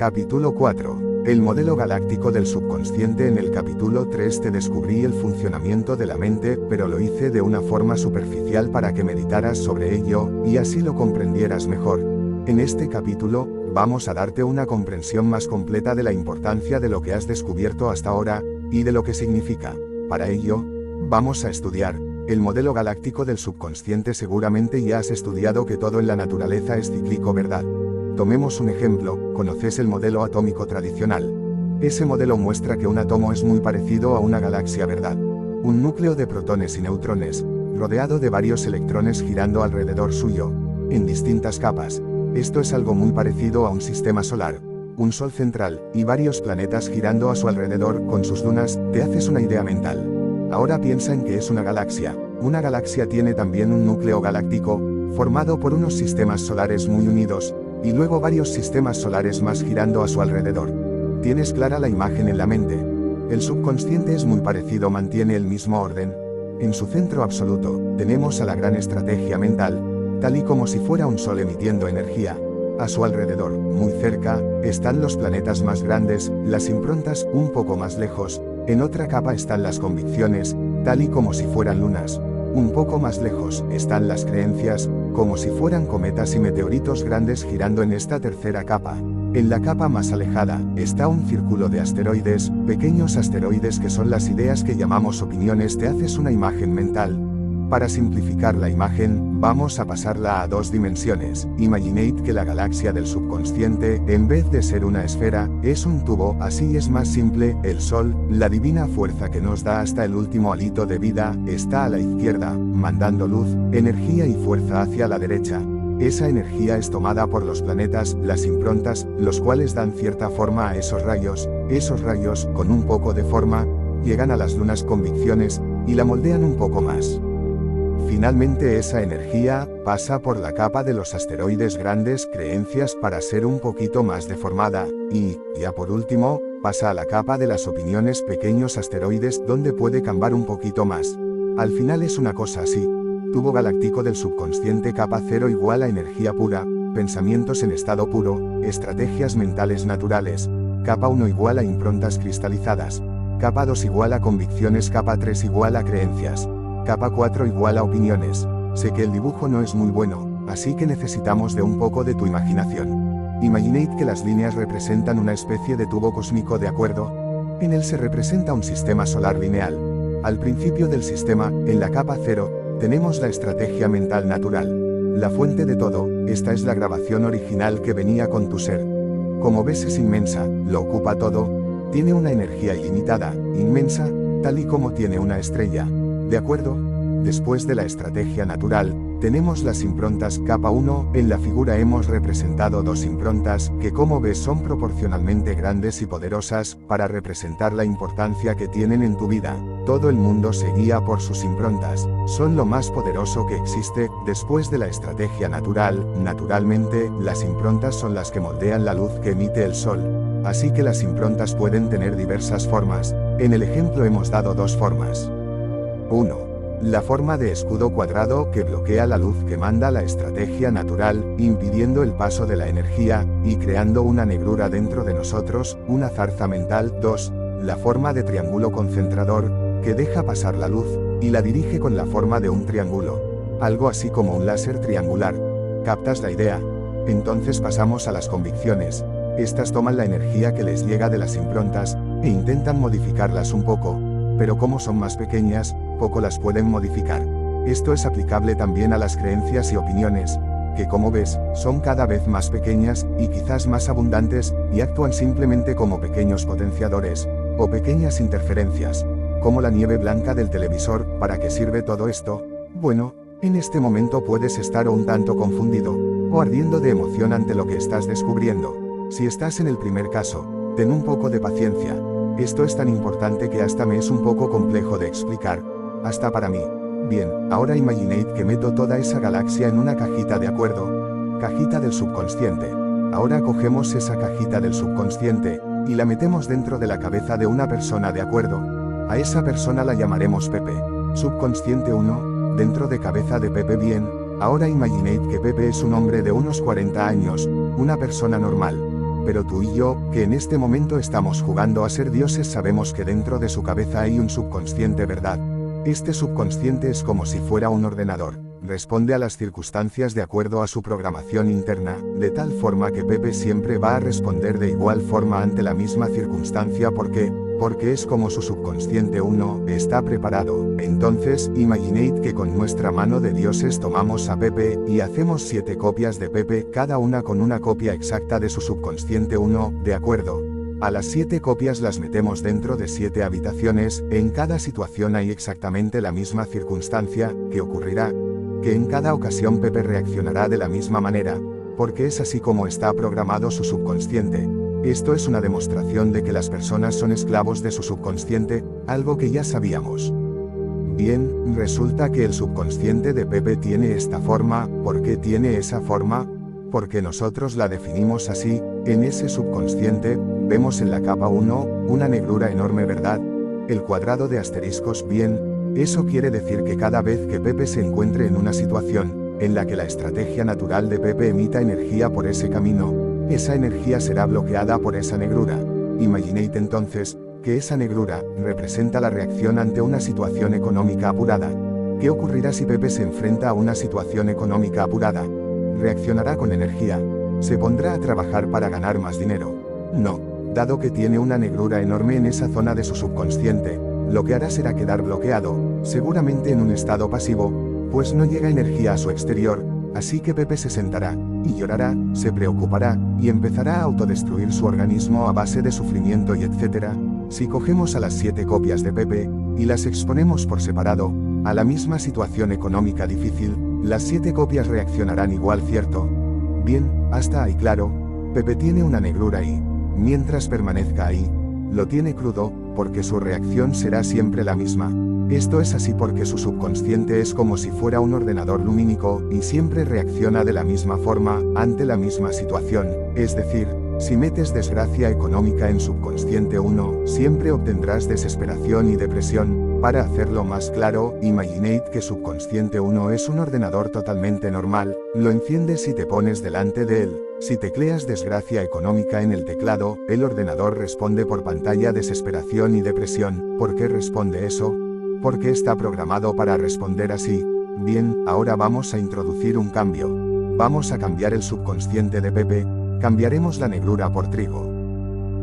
Capítulo 4. El modelo galáctico del subconsciente. En el capítulo 3 te descubrí el funcionamiento de la mente, pero lo hice de una forma superficial para que meditaras sobre ello, y así lo comprendieras mejor. En este capítulo, vamos a darte una comprensión más completa de la importancia de lo que has descubierto hasta ahora, y de lo que significa. Para ello, vamos a estudiar el modelo galáctico del subconsciente. Seguramente ya has estudiado que todo en la naturaleza es cíclico, ¿verdad? Tomemos un ejemplo. ¿Conoces el modelo atómico tradicional? Ese modelo muestra que un átomo es muy parecido a una galaxia, ¿verdad? Un núcleo de protones y neutrones, rodeado de varios electrones girando alrededor suyo, en distintas capas. Esto es algo muy parecido a un sistema solar, un sol central, y varios planetas girando a su alrededor con sus lunas. ¿Te haces una idea mental? Ahora piensa en que es una galaxia. Una galaxia tiene también un núcleo galáctico, formado por unos sistemas solares muy unidos, y luego varios sistemas solares más girando a su alrededor. ¿Tienes clara la imagen en la mente? El subconsciente es muy parecido, mantiene el mismo orden. En su centro absoluto, tenemos a la gran estrategia mental, tal y como si fuera un sol emitiendo energía. A su alrededor, muy cerca, están los planetas más grandes, las improntas, un poco más lejos. En otra capa están las convicciones, tal y como si fueran lunas. Un poco más lejos están las creencias, como si fueran cometas y meteoritos grandes girando en esta tercera capa. En la capa más alejada, está un círculo de asteroides, pequeños asteroides que son las ideas que llamamos opiniones. ¿Te haces una imagen mental? Para simplificar la imagen, vamos a pasarla a dos dimensiones. Imaginate que la galaxia del subconsciente, en vez de ser una esfera, es un tubo. Así es más simple. El Sol, la divina fuerza que nos da hasta el último hálito de vida, está a la izquierda, mandando luz, energía y fuerza hacia la derecha. Esa energía es tomada por los planetas, las improntas, los cuales dan cierta forma a esos rayos. Esos rayos, con un poco de forma, llegan a las lunas convicciones, y la moldean un poco más. Finalmente esa energía pasa por la capa de los asteroides grandes, creencias, para ser un poquito más deformada, y, ya por último, pasa a la capa de las opiniones, pequeños asteroides, donde puede cambiar un poquito más. Al final es una cosa así. Tubo galáctico del subconsciente. Capa 0 igual a energía pura, pensamientos en estado puro, estrategias mentales naturales. Capa 1 igual a improntas cristalizadas. Capa 2 igual a convicciones. Capa 3 igual a creencias. Capa 4 igual a opiniones. Sé que el dibujo no es muy bueno, así que necesitamos de un poco de tu imaginación. Imaginate que las líneas representan una especie de tubo cósmico, ¿de acuerdo? En él se representa un sistema solar lineal. Al principio del sistema, en la capa 0, tenemos la estrategia mental natural. La fuente de todo. Esta es la grabación original que venía con tu ser. Como ves, es inmensa, lo ocupa todo. Tiene una energía ilimitada, inmensa, tal y como tiene una estrella. ¿De acuerdo? Después de la estrategia natural, tenemos las improntas. Capa 1, en la figura hemos representado dos improntas, que como ves son proporcionalmente grandes y poderosas, para representar la importancia que tienen en tu vida. Todo el mundo se guía por sus improntas, son lo más poderoso que existe. Después de la estrategia natural, naturalmente, las improntas son las que moldean la luz que emite el sol. Así que las improntas pueden tener diversas formas. En el ejemplo hemos dado dos formas. 1. La forma de escudo cuadrado, que bloquea la luz que manda la estrategia natural, impidiendo el paso de la energía, y creando una negrura dentro de nosotros, una zarza mental. 2. La forma de triángulo concentrador, que deja pasar la luz, y la dirige con la forma de un triángulo. Algo así como un láser triangular. ¿Captas la idea? Entonces pasamos a las convicciones. Estas toman la energía que les llega de las improntas, e intentan modificarlas un poco. Pero como son más pequeñas, poco las pueden modificar. Esto es aplicable también a las creencias y opiniones, que como ves, son cada vez más pequeñas, y quizás más abundantes, y actúan simplemente como pequeños potenciadores, o pequeñas interferencias, como la nieve blanca del televisor. ¿Para qué sirve todo esto? Bueno, en este momento puedes estar un tanto confundido, o ardiendo de emoción ante lo que estás descubriendo. Si estás en el primer caso, ten un poco de paciencia. Esto es tan importante que hasta me es un poco complejo de explicar, hasta para mí. Bien, ahora imaginate que meto toda esa galaxia en una cajita, ¿de acuerdo? Cajita del subconsciente. Ahora cogemos esa cajita del subconsciente, y la metemos dentro de la cabeza de una persona, ¿de acuerdo? A esa persona la llamaremos Pepe. Subconsciente 1, dentro de cabeza de Pepe. Bien, ahora imaginate que Pepe es un hombre de unos 40 años, una persona normal. Pero tú y yo, que en este momento estamos jugando a ser dioses, sabemos que dentro de su cabeza hay un subconsciente, ¿verdad? Este subconsciente es como si fuera un ordenador. Responde a las circunstancias de acuerdo a su programación interna, de tal forma que Pepe siempre va a responder de igual forma ante la misma circunstancia. ¿Por qué? Porque es como su subconsciente está preparado. Entonces, imaginad que con nuestra mano de dioses tomamos a Pepe, y hacemos 7 copias de Pepe, cada una con una copia exacta de su subconsciente ¿de acuerdo? A las 7 copias las metemos dentro de 7 habitaciones, en cada situación hay exactamente la misma circunstancia, que ocurrirá, que en cada ocasión Pepe reaccionará de la misma manera, porque es así como está programado su subconsciente. Esto es una demostración de que las personas son esclavos de su subconsciente, algo que ya sabíamos. Bien, resulta que el subconsciente de Pepe tiene esta forma. ¿Por qué tiene esa forma? Porque nosotros la definimos así. En ese subconsciente, vemos en la capa 1, una negrura enorme, ¿verdad? El cuadrado de asteriscos. Bien, eso quiere decir que cada vez que Pepe se encuentre en una situación, en la que la estrategia natural de Pepe emita energía por ese camino, esa energía será bloqueada por esa negrura. Imaginad entonces, que esa negrura, representa la reacción ante una situación económica apurada. ¿Qué ocurrirá si Pepe se enfrenta a una situación económica apurada? Reaccionará con energía. ¿Se pondrá a trabajar para ganar más dinero? No, dado que tiene una negrura enorme en esa zona de su subconsciente, lo que hará será quedar bloqueado, seguramente en un estado pasivo, pues no llega energía a su exterior, así que Pepe se sentará, y llorará, se preocupará, y empezará a autodestruir su organismo a base de sufrimiento y etc. Si cogemos a las 7 copias de Pepe, y las exponemos por separado, a la misma situación económica difícil, las 7 copias reaccionarán igual, ¿cierto? Bien, hasta ahí claro. Pepe tiene una negrura ahí. Mientras permanezca ahí, lo tiene crudo, porque su reacción será siempre la misma. Esto es así porque su subconsciente es como si fuera un ordenador lumínico, y siempre reacciona de la misma forma, ante la misma situación. Es decir, si metes desgracia económica en subconsciente 1, siempre obtendrás desesperación y depresión. Para hacerlo más claro, imaginad que subconsciente 1 es un ordenador totalmente normal, lo enciendes y te pones delante de él. Si tecleas desgracia económica en el teclado, el ordenador responde por pantalla desesperación y depresión. ¿Por qué responde eso? Porque está programado para responder así. Bien, ahora vamos a introducir un cambio. Vamos a cambiar el subconsciente de Pepe, cambiaremos la negrura por trigo.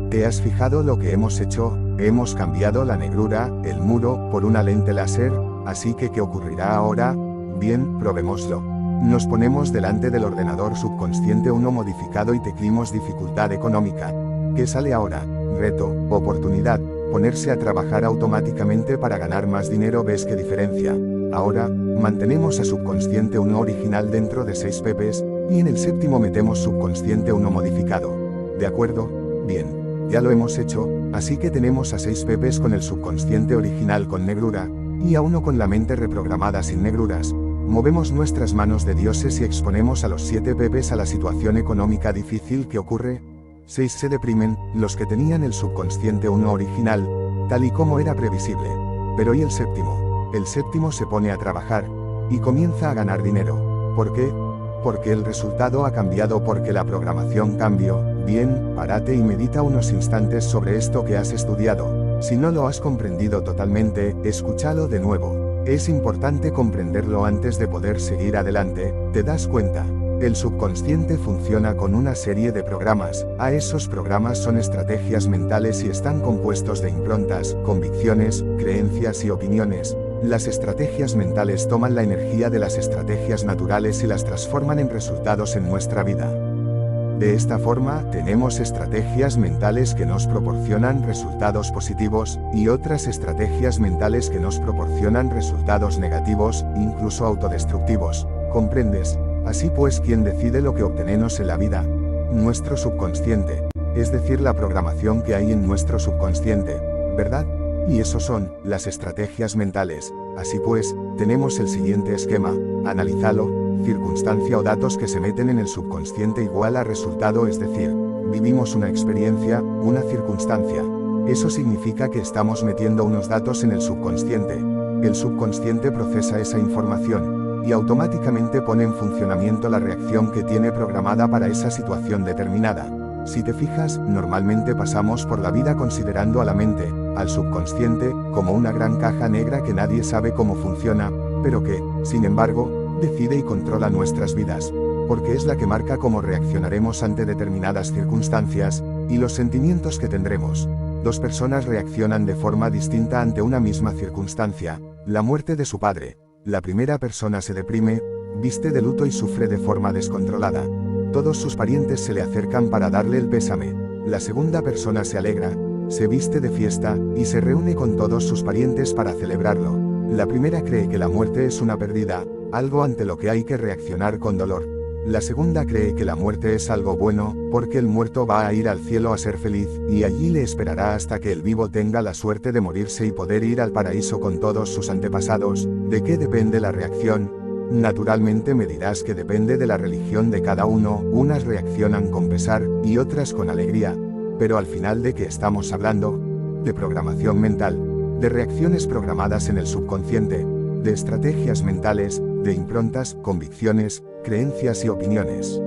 ¿Te has fijado lo que hemos hecho? Hemos cambiado la negrura, el muro, por una lente láser, así que ¿qué ocurrirá ahora? Bien, probémoslo. Nos ponemos delante del ordenador subconsciente 1 modificado y teclimos dificultad económica. ¿Qué sale ahora? Reto, oportunidad, ponerse a trabajar automáticamente para ganar más dinero. ¿Ves qué diferencia? Ahora, mantenemos a subconsciente 1 original dentro de 6 Pepes, y en el séptimo metemos subconsciente 1 modificado. ¿De acuerdo? Bien. Ya lo hemos hecho, así que tenemos a 6 Pepes con el subconsciente original con negrura, y a 1 con la mente reprogramada sin negruras. Movemos nuestras manos de dioses y exponemos a los 7 Pepes a la situación económica difícil. que ocurre. 6 se deprimen, los que tenían el subconsciente 1 original, tal y como era previsible. Pero ¿y el séptimo? El séptimo se pone a trabajar, y comienza a ganar dinero. ¿Por qué? Porque el resultado ha cambiado, porque la programación cambió. Bien, párate y medita unos instantes sobre esto que has estudiado. Si no lo has comprendido totalmente, escúchalo de nuevo. Es importante comprenderlo antes de poder seguir adelante. ¿Te das cuenta? El subconsciente funciona con una serie de programas. A esos programas son estrategias mentales y están compuestos de improntas, convicciones, creencias y opiniones. Las estrategias mentales toman la energía de las estrategias naturales y las transforman en resultados en nuestra vida. De esta forma, tenemos estrategias mentales que nos proporcionan resultados positivos, y otras estrategias mentales que nos proporcionan resultados negativos, incluso autodestructivos. ¿Comprendes? Así pues, ¿quién decide lo que obtenemos en la vida? Nuestro subconsciente, es decir, la programación que hay en nuestro subconsciente, ¿verdad? Y eso son las estrategias mentales. Así pues, tenemos el siguiente esquema. Analízalo. Circunstancia o datos que se meten en el subconsciente igual a resultado, es decir, vivimos una experiencia, una circunstancia. Eso significa que estamos metiendo unos datos en el subconsciente. El subconsciente procesa esa información, y automáticamente pone en funcionamiento la reacción que tiene programada para esa situación determinada. Si te fijas, normalmente pasamos por la vida considerando a la mente, al subconsciente, como una gran caja negra que nadie sabe cómo funciona, pero que, sin embargo, decide y controla nuestras vidas, porque es la que marca cómo reaccionaremos ante determinadas circunstancias, y los sentimientos que tendremos. Dos personas reaccionan de forma distinta ante una misma circunstancia, la muerte de su padre. La primera persona se deprime, viste de luto y sufre de forma descontrolada. Todos sus parientes se le acercan para darle el pésame. La segunda persona se alegra, se viste de fiesta, y se reúne con todos sus parientes para celebrarlo. La primera cree que la muerte es una pérdida, algo ante lo que hay que reaccionar con dolor. La segunda cree que la muerte es algo bueno, porque el muerto va a ir al cielo a ser feliz, y allí le esperará hasta que el vivo tenga la suerte de morirse y poder ir al paraíso con todos sus antepasados. ¿De qué depende la reacción? Naturalmente me dirás que depende de la religión de cada uno, unas reaccionan con pesar, y otras con alegría. Pero al final, ¿de qué estamos hablando? De programación mental, de reacciones programadas en el subconsciente, de estrategias mentales, de improntas, convicciones, creencias y opiniones.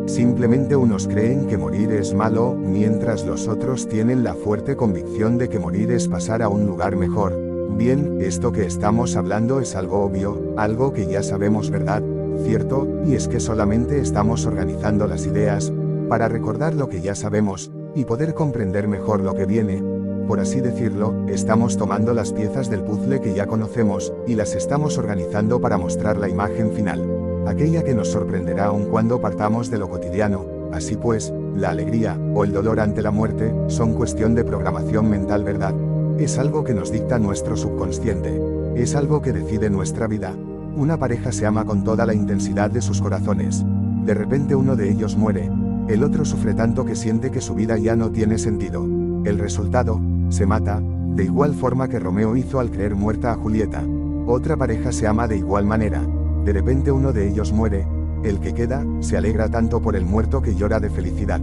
Simplemente unos creen que morir es malo, mientras los otros tienen la fuerte convicción de que morir es pasar a un lugar mejor. Bien, esto que estamos hablando es algo obvio, algo que ya sabemos, ¿verdad? Cierto, y es que solamente estamos organizando las ideas, para recordar lo que ya sabemos, y poder comprender mejor lo que viene. Por así decirlo, estamos tomando las piezas del puzzle que ya conocemos, y las estamos organizando para mostrar la imagen final, aquella que nos sorprenderá aun cuando partamos de lo cotidiano. Así pues, la alegría, o el dolor ante la muerte, son cuestión de programación mental, ¿verdad? Es algo que nos dicta nuestro subconsciente. Es algo que decide nuestra vida. Una pareja se ama con toda la intensidad de sus corazones. De repente uno de ellos muere. El otro sufre tanto que siente que su vida ya no tiene sentido. El resultado, se mata, de igual forma que Romeo hizo al creer muerta a Julieta. Otra pareja se ama de igual manera. De repente uno de ellos muere. El que queda, se alegra tanto por el muerto que llora de felicidad.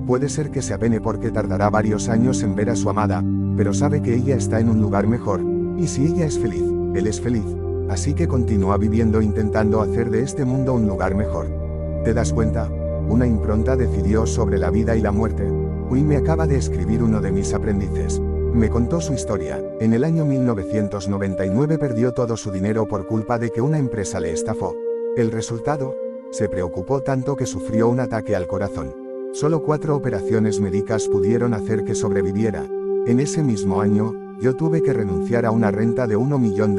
Puede ser que se apene porque tardará varios años en ver a su amada, pero sabe que ella está en un lugar mejor, y si ella es feliz, él es feliz. Así que continúa viviendo intentando hacer de este mundo un lugar mejor. ¿Te das cuenta? Una impronta decidió sobre la vida y la muerte. Hoy me acaba de escribir uno de mis aprendices. Me contó su historia. En el año 1999 perdió todo su dinero por culpa de que una empresa le estafó. El resultado, se preocupó tanto que sufrió un ataque al corazón. Solo 4 operaciones médicas pudieron hacer que sobreviviera. En ese mismo año, yo tuve que renunciar a una renta de $1 millón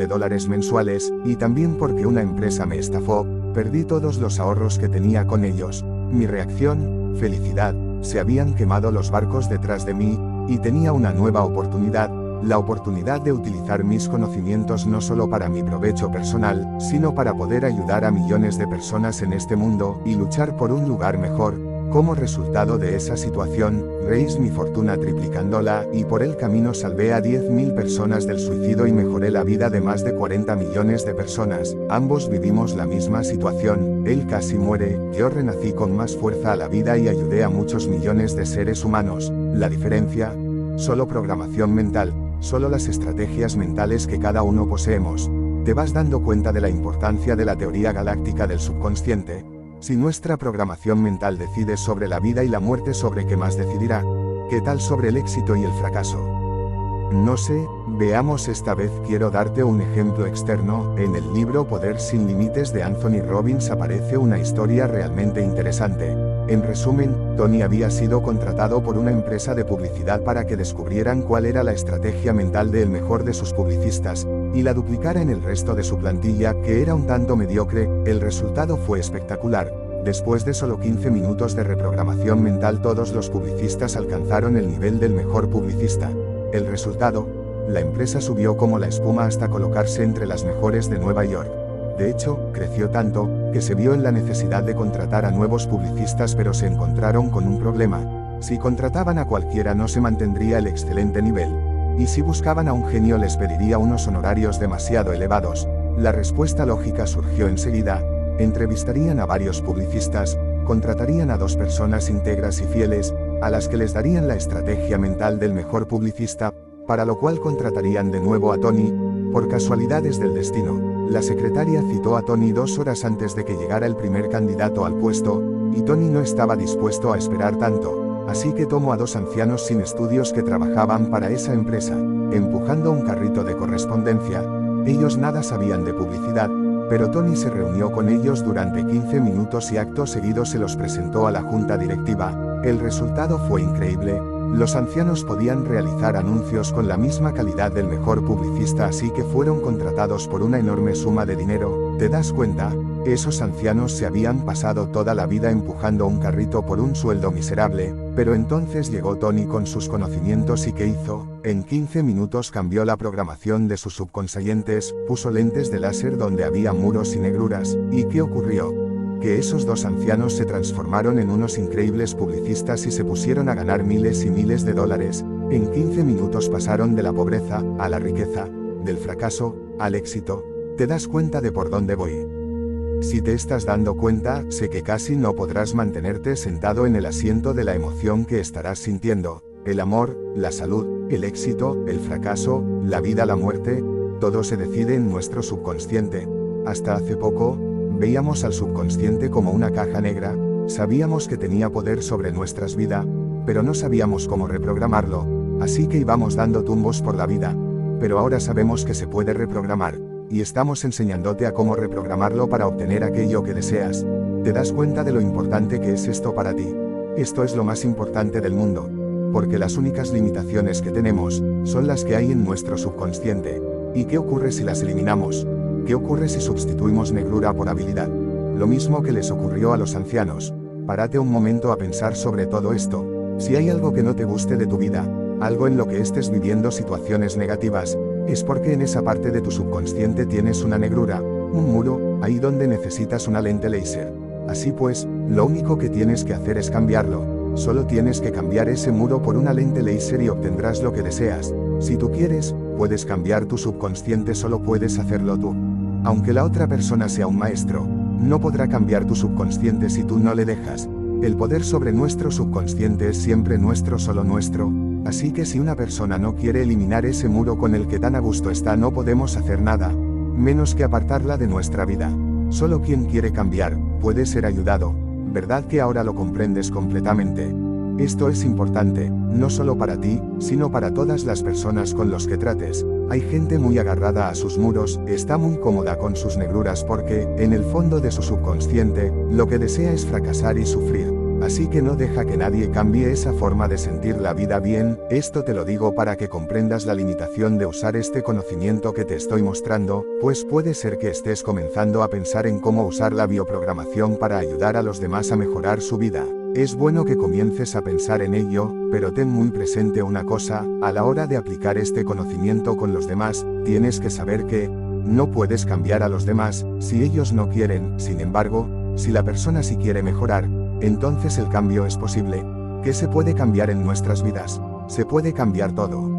mensuales, y también porque una empresa me estafó, perdí todos los ahorros que tenía con ellos. Mi reacción, felicidad, se habían quemado los barcos detrás de mí, y tenía una nueva oportunidad, la oportunidad de utilizar mis conocimientos no solo para mi provecho personal, sino para poder ayudar a millones de personas en este mundo, y luchar por un lugar mejor. Como resultado de esa situación, raíz mi fortuna triplicándola, y por el camino salvé a 10.000 personas del suicidio y mejoré la vida de más de 40 millones de personas. Ambos vivimos la misma situación, él casi muere, yo renací con más fuerza a la vida y ayudé a muchos millones de seres humanos. La diferencia, solo programación mental, solo las estrategias mentales que cada uno poseemos. ¿Te vas dando cuenta de la importancia de la teoría galáctica del subconsciente? Si nuestra programación mental decide sobre la vida y la muerte, ¿sobre qué más decidirá? ¿Qué tal sobre el éxito y el fracaso? No sé, veamos esta vez quiero darte un ejemplo externo. En el libro Poder sin Límites de Anthony Robbins aparece una historia realmente interesante. En resumen, Tony había sido contratado por una empresa de publicidad para que descubrieran cuál era la estrategia mental del mejor de sus publicistas, y la duplicara en el resto de su plantilla, que era un tanto mediocre. El resultado fue espectacular. Después de solo 15 minutos de reprogramación mental, todos los publicistas alcanzaron el nivel del mejor publicista. El resultado, la empresa subió como la espuma hasta colocarse entre las mejores de Nueva York. De hecho, creció tanto, que se vio en la necesidad de contratar a nuevos publicistas, pero se encontraron con un problema. Si contrataban a cualquiera no se mantendría el excelente nivel. Y si buscaban a un genio les pediría unos honorarios demasiado elevados. La respuesta lógica surgió enseguida: entrevistarían a varios publicistas, contratarían a 2 personas íntegras y fieles, a las que les darían la estrategia mental del mejor publicista, para lo cual contratarían de nuevo a Tony. Por casualidades del destino, la secretaria citó a Tony 2 horas antes de que llegara el primer candidato al puesto, y Tony no estaba dispuesto a esperar tanto. Así que tomo a 2 ancianos sin estudios que trabajaban para esa empresa, empujando un carrito de correspondencia. Ellos nada sabían de publicidad, pero Tony se reunió con ellos durante 15 minutos y acto seguido se los presentó a la junta directiva. El resultado fue increíble. Los ancianos podían realizar anuncios con la misma calidad del mejor publicista, así que fueron contratados por una enorme suma de dinero. ¿Te das cuenta? Esos ancianos se habían pasado toda la vida empujando un carrito por un sueldo miserable, pero entonces llegó Tony con sus conocimientos y ¿qué hizo? En 15 minutos cambió la programación de sus subconscientes, puso lentes de láser donde había muros y negruras. ¿Y qué ocurrió? Que esos 2 ancianos se transformaron en unos increíbles publicistas y se pusieron a ganar miles y miles de dólares. En 15 minutos pasaron de la pobreza a la riqueza, del fracaso al éxito. ¿Te das cuenta de por dónde voy? Si te estás dando cuenta, sé que casi no podrás mantenerte sentado en el asiento de la emoción que estarás sintiendo. El amor, la salud, el éxito, el fracaso, la vida, la muerte, todo se decide en nuestro subconsciente. Hasta hace poco, veíamos al subconsciente como una caja negra, sabíamos que tenía poder sobre nuestras vidas, pero no sabíamos cómo reprogramarlo, así que íbamos dando tumbos por la vida. Pero ahora sabemos que se puede reprogramar, y estamos enseñándote a cómo reprogramarlo para obtener aquello que deseas. ¿Te das cuenta de lo importante que es esto para ti? Esto es lo más importante del mundo, porque las únicas limitaciones que tenemos son las que hay en nuestro subconsciente. ¿Y qué ocurre si las eliminamos? ¿Qué ocurre si sustituimos negrura por habilidad? Lo mismo que les ocurrió a los ancianos. Párate un momento a pensar sobre todo esto. Si hay algo que no te guste de tu vida, algo en lo que estés viviendo situaciones negativas, es porque en esa parte de tu subconsciente tienes una negrura, un muro, ahí donde necesitas una lente láser. Así pues, lo único que tienes que hacer es cambiarlo. Solo tienes que cambiar ese muro por una lente láser y obtendrás lo que deseas. Si tú quieres, puedes cambiar tu subconsciente, solo puedes hacerlo tú. Aunque la otra persona sea un maestro, no podrá cambiar tu subconsciente si tú no le dejas. El poder sobre nuestro subconsciente es siempre nuestro, solo nuestro. Así que si una persona no quiere eliminar ese muro con el que tan a gusto está, no podemos hacer nada, menos que apartarla de nuestra vida. Solo quien quiere cambiar, puede ser ayudado. ¿Verdad que ahora lo comprendes completamente? Esto es importante, no solo para ti, sino para todas las personas con los que trates. Hay gente muy agarrada a sus muros, está muy cómoda con sus negruras porque, en el fondo de su subconsciente, lo que desea es fracasar y sufrir. Así que no deja que nadie cambie esa forma de sentir la vida bien. Esto te lo digo para que comprendas la limitación de usar este conocimiento que te estoy mostrando, pues puede ser que estés comenzando a pensar en cómo usar la bioprogramación para ayudar a los demás a mejorar su vida. Es bueno que comiences a pensar en ello, pero ten muy presente una cosa: a la hora de aplicar este conocimiento con los demás, tienes que saber que no puedes cambiar a los demás si ellos no quieren. Sin embargo, si la persona sí quiere mejorar, entonces el cambio es posible. ¿Qué se puede cambiar en nuestras vidas? Se puede cambiar todo.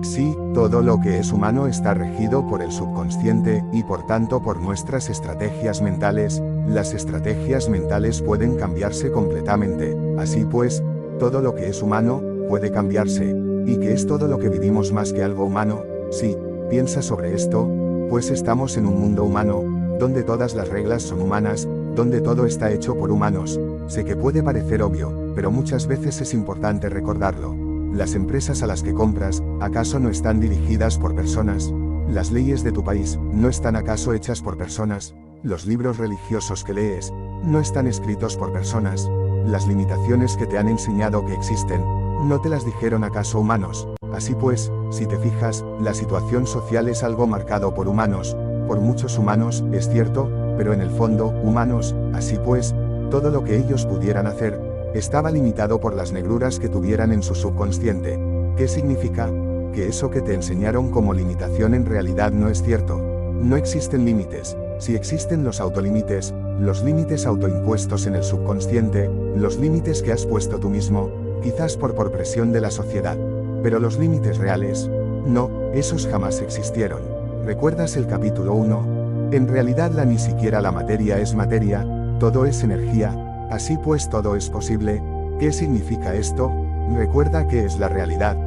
Sí, todo lo que es humano está regido por el subconsciente, y por tanto por nuestras estrategias mentales. Las estrategias mentales pueden cambiarse completamente. Así pues, todo lo que es humano, puede cambiarse. ¿Y qué es todo lo que vivimos más que algo humano? Sí, piensa sobre esto, pues estamos en un mundo humano, donde todas las reglas son humanas, donde todo está hecho por humanos. Sé que puede parecer obvio, pero muchas veces es importante recordarlo. Las empresas a las que compras, ¿acaso no están dirigidas por personas? Las leyes de tu país, ¿no están acaso hechas por personas? Los libros religiosos que lees, ¿no están escritos por personas? Las limitaciones que te han enseñado que existen, ¿no te las dijeron acaso humanos? Así pues, si te fijas, la situación social es algo marcado por humanos, por muchos humanos, es cierto, pero en el fondo, humanos. Así pues, todo lo que ellos pudieran hacer, estaba limitado por las negruras que tuvieran en su subconsciente. ¿Qué significa? Que eso que te enseñaron como limitación en realidad no es cierto. No existen límites. Si existen los autolímites, los límites autoimpuestos en el subconsciente, los límites que has puesto tú mismo, quizás por presión de la sociedad. Pero los límites reales, no, esos jamás existieron. ¿Recuerdas el capítulo 1? En realidad ni siquiera la materia es materia, todo es energía. Así pues todo es posible. ¿Qué significa esto? Recuerda que es la realidad.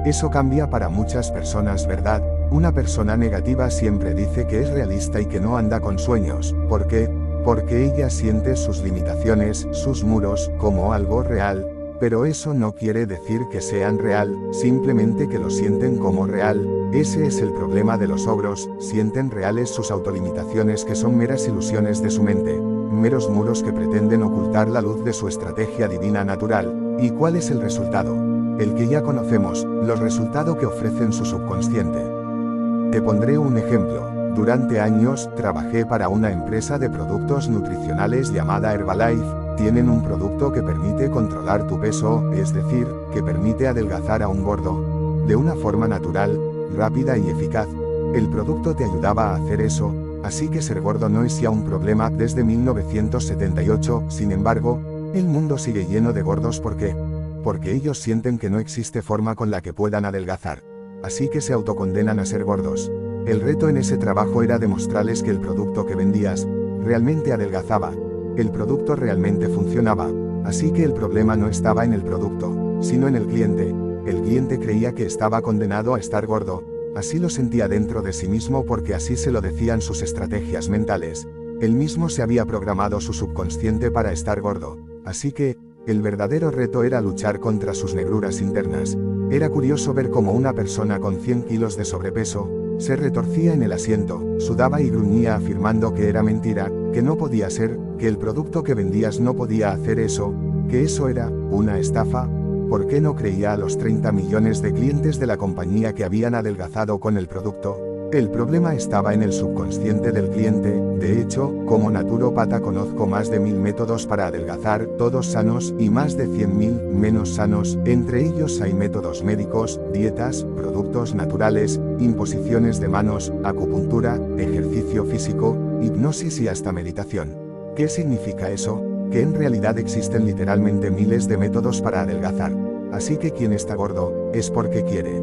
Eso cambia para muchas personas, ¿verdad? Una persona negativa siempre dice que es realista y que no anda con sueños. ¿Por qué? Porque ella siente sus limitaciones, sus muros, como algo real. Pero eso no quiere decir que sean real, simplemente que lo sienten como real. Ese es el problema de los ogros, sienten reales sus autolimitaciones que son meras ilusiones de su mente, meros muros que pretenden ocultar la luz de su estrategia divina natural. ¿Y cuál es el resultado? El que ya conocemos, los resultados que ofrecen su subconsciente. Te pondré un ejemplo. Durante años, trabajé para una empresa de productos nutricionales llamada Herbalife. Tienen un producto que permite controlar tu peso, es decir, que permite adelgazar a un gordo. De una forma natural, rápida y eficaz. El producto te ayudaba a hacer eso, así que ser gordo no es ya un problema desde 1978, sin embargo, el mundo sigue lleno de gordos. ¿Por qué? Porque ellos sienten que no existe forma con la que puedan adelgazar. Así que se autocondenan a ser gordos. El reto en ese trabajo era demostrarles que el producto que vendías realmente adelgazaba. El producto realmente funcionaba, así que el problema no estaba en el producto, sino en el cliente. El cliente creía que estaba condenado a estar gordo, así lo sentía dentro de sí mismo porque así se lo decían sus estrategias mentales. Él mismo se había programado su subconsciente para estar gordo, así que, el verdadero reto era luchar contra sus negruras internas. Era curioso ver cómo una persona con 100 kilos de sobrepeso, se retorcía en el asiento, sudaba y gruñía afirmando que era mentira, que no podía ser, que el producto que vendías no podía hacer eso, que eso era una estafa. ¿Por qué no creía a los 30 millones de clientes de la compañía que habían adelgazado con el producto? El problema estaba en el subconsciente del cliente. De hecho, como naturópata conozco más de 1000 métodos para adelgazar, todos sanos, y más de 100.000 menos sanos. Entre ellos hay métodos médicos, dietas, productos naturales, imposiciones de manos, acupuntura, ejercicio físico, hipnosis y hasta meditación. ¿Qué significa eso? Que en realidad existen literalmente miles de métodos para adelgazar. Así que quien está gordo, es porque quiere.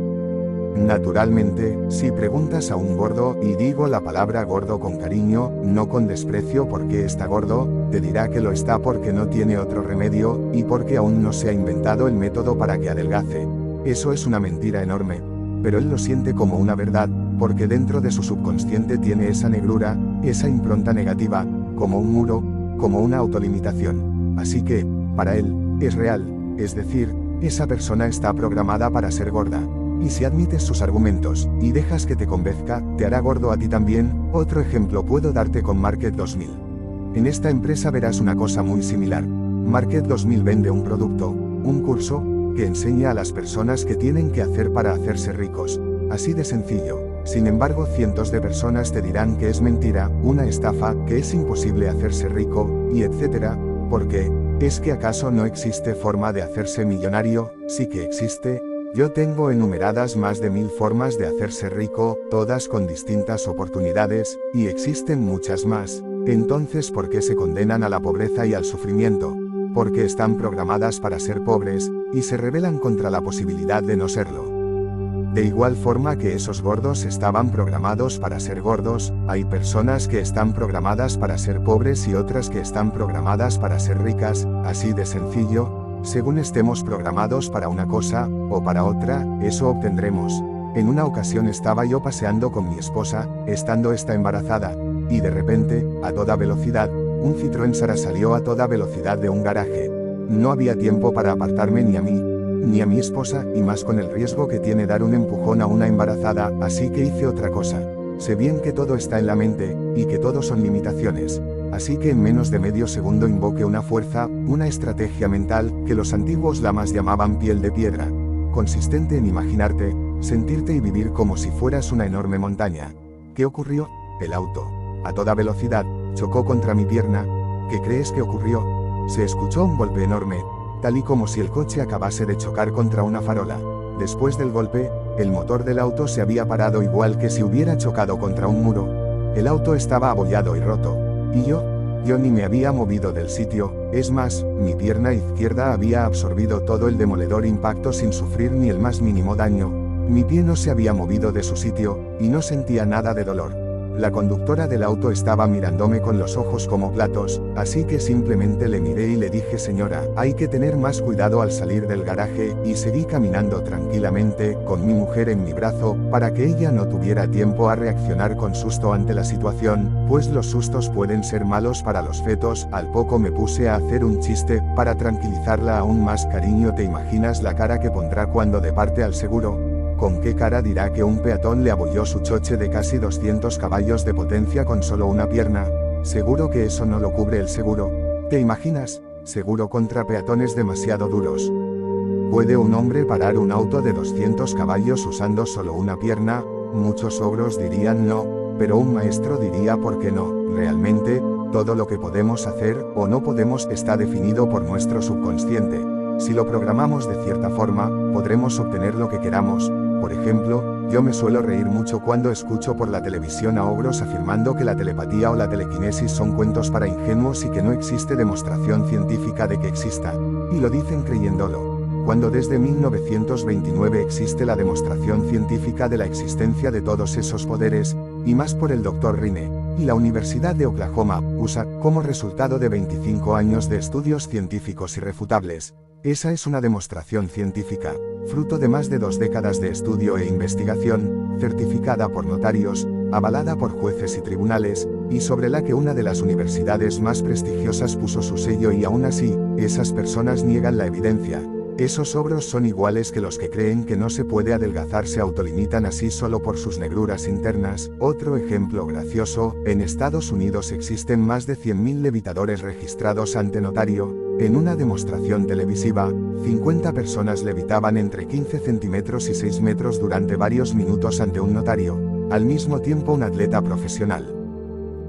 Naturalmente, si preguntas a un gordo, y digo la palabra gordo con cariño, no con desprecio, ¿por qué está gordo?, te dirá que lo está porque no tiene otro remedio, y porque aún no se ha inventado el método para que adelgace. Eso es una mentira enorme. Pero él lo siente como una verdad, porque dentro de su subconsciente tiene esa negrura, esa impronta negativa, como un muro, como una autolimitación. Así que, para él, es real, es decir, esa persona está programada para ser gorda. Y si admites sus argumentos, y dejas que te convenzca, te hará gordo a ti también. Otro ejemplo puedo darte con Market 2000. En esta empresa verás una cosa muy similar. Market 2000 vende un producto, un curso, que enseña a las personas qué tienen que hacer para hacerse ricos. Así de sencillo. Sin embargo, cientos de personas te dirán que es mentira, una estafa, que es imposible hacerse rico, y etc. ¿Por qué? ¿Es que acaso no existe forma de hacerse millonario? Sí que existe. Yo tengo enumeradas más de 1000 formas de hacerse rico, todas con distintas oportunidades, y existen muchas más. Entonces, ¿por qué se condenan a la pobreza y al sufrimiento? Porque están programadas para ser pobres, y se rebelan contra la posibilidad de no serlo. De igual forma que esos gordos estaban programados para ser gordos, hay personas que están programadas para ser pobres y otras que están programadas para ser ricas, así de sencillo. Según estemos programados para una cosa, o para otra, eso obtendremos. En una ocasión estaba yo paseando con mi esposa, estando esta embarazada, y de repente, a toda velocidad, un Citroën Sara salió a toda velocidad de un garaje. No había tiempo para apartarme ni a mí, ni a mi esposa, y más con el riesgo que tiene dar un empujón a una embarazada, así que hice otra cosa. Sé bien que todo está en la mente, y que todo son limitaciones. Así que en menos de medio segundo invoqué una fuerza, una estrategia mental, que los antiguos lamas llamaban piel de piedra, consistente en imaginarte, sentirte y vivir como si fueras una enorme montaña. ¿Qué ocurrió? El auto, a toda velocidad, chocó contra mi pierna. ¿Qué crees que ocurrió? Se escuchó un golpe enorme, tal y como si el coche acabase de chocar contra una farola. Después del golpe, el motor del auto se había parado igual que si hubiera chocado contra un muro. El auto estaba abollado y roto. Y yo ni me había movido del sitio, es más, mi pierna izquierda había absorbido todo el demoledor impacto sin sufrir ni el más mínimo daño. Mi pie no se había movido de su sitio, y no sentía nada de dolor. La conductora del auto estaba mirándome con los ojos como platos, así que simplemente le miré y le dije: señora, hay que tener más cuidado al salir del garaje, y seguí caminando tranquilamente, con mi mujer en mi brazo, para que ella no tuviera tiempo a reaccionar con susto ante la situación, pues los sustos pueden ser malos para los fetos. Al poco me puse a hacer un chiste, para tranquilizarla aún más. Cariño, ¿te imaginas la cara que pondrá cuando departe al seguro? ¿Con qué cara dirá que un peatón le abolló su coche de casi 200 caballos de potencia con solo una pierna? Seguro que eso no lo cubre el seguro. ¿Te imaginas? Seguro contra peatones demasiado duros. ¿Puede un hombre parar un auto de 200 caballos usando solo una pierna? Muchos ogros dirían no, pero un maestro diría ¿por qué no? Realmente, todo lo que podemos hacer o no podemos está definido por nuestro subconsciente. Si lo programamos de cierta forma, podremos obtener lo que queramos. Por ejemplo, yo me suelo reír mucho cuando escucho por la televisión a ogros afirmando que la telepatía o la telequinesis son cuentos para ingenuos y que no existe demostración científica de que exista. Y lo dicen creyéndolo. Cuando desde 1929 existe la demostración científica de la existencia de todos esos poderes, y más por el Dr. Rine, y la Universidad de Oklahoma, USA, como resultado de 25 años de estudios científicos irrefutables. Esa es una demostración científica, fruto de más de 2 décadas de estudio e investigación, certificada por notarios, avalada por jueces y tribunales, y sobre la que una de las universidades más prestigiosas puso su sello, y aún así, esas personas niegan la evidencia. Esos ogros son iguales que los que creen que no se puede adelgazar, se autolimitan así solo por sus negruras internas. Otro ejemplo gracioso: en Estados Unidos existen más de 100.000 levitadores registrados ante notario. En una demostración televisiva, 50 personas levitaban entre 15 centímetros y 6 metros durante varios minutos ante un notario. Al mismo tiempo, un atleta profesional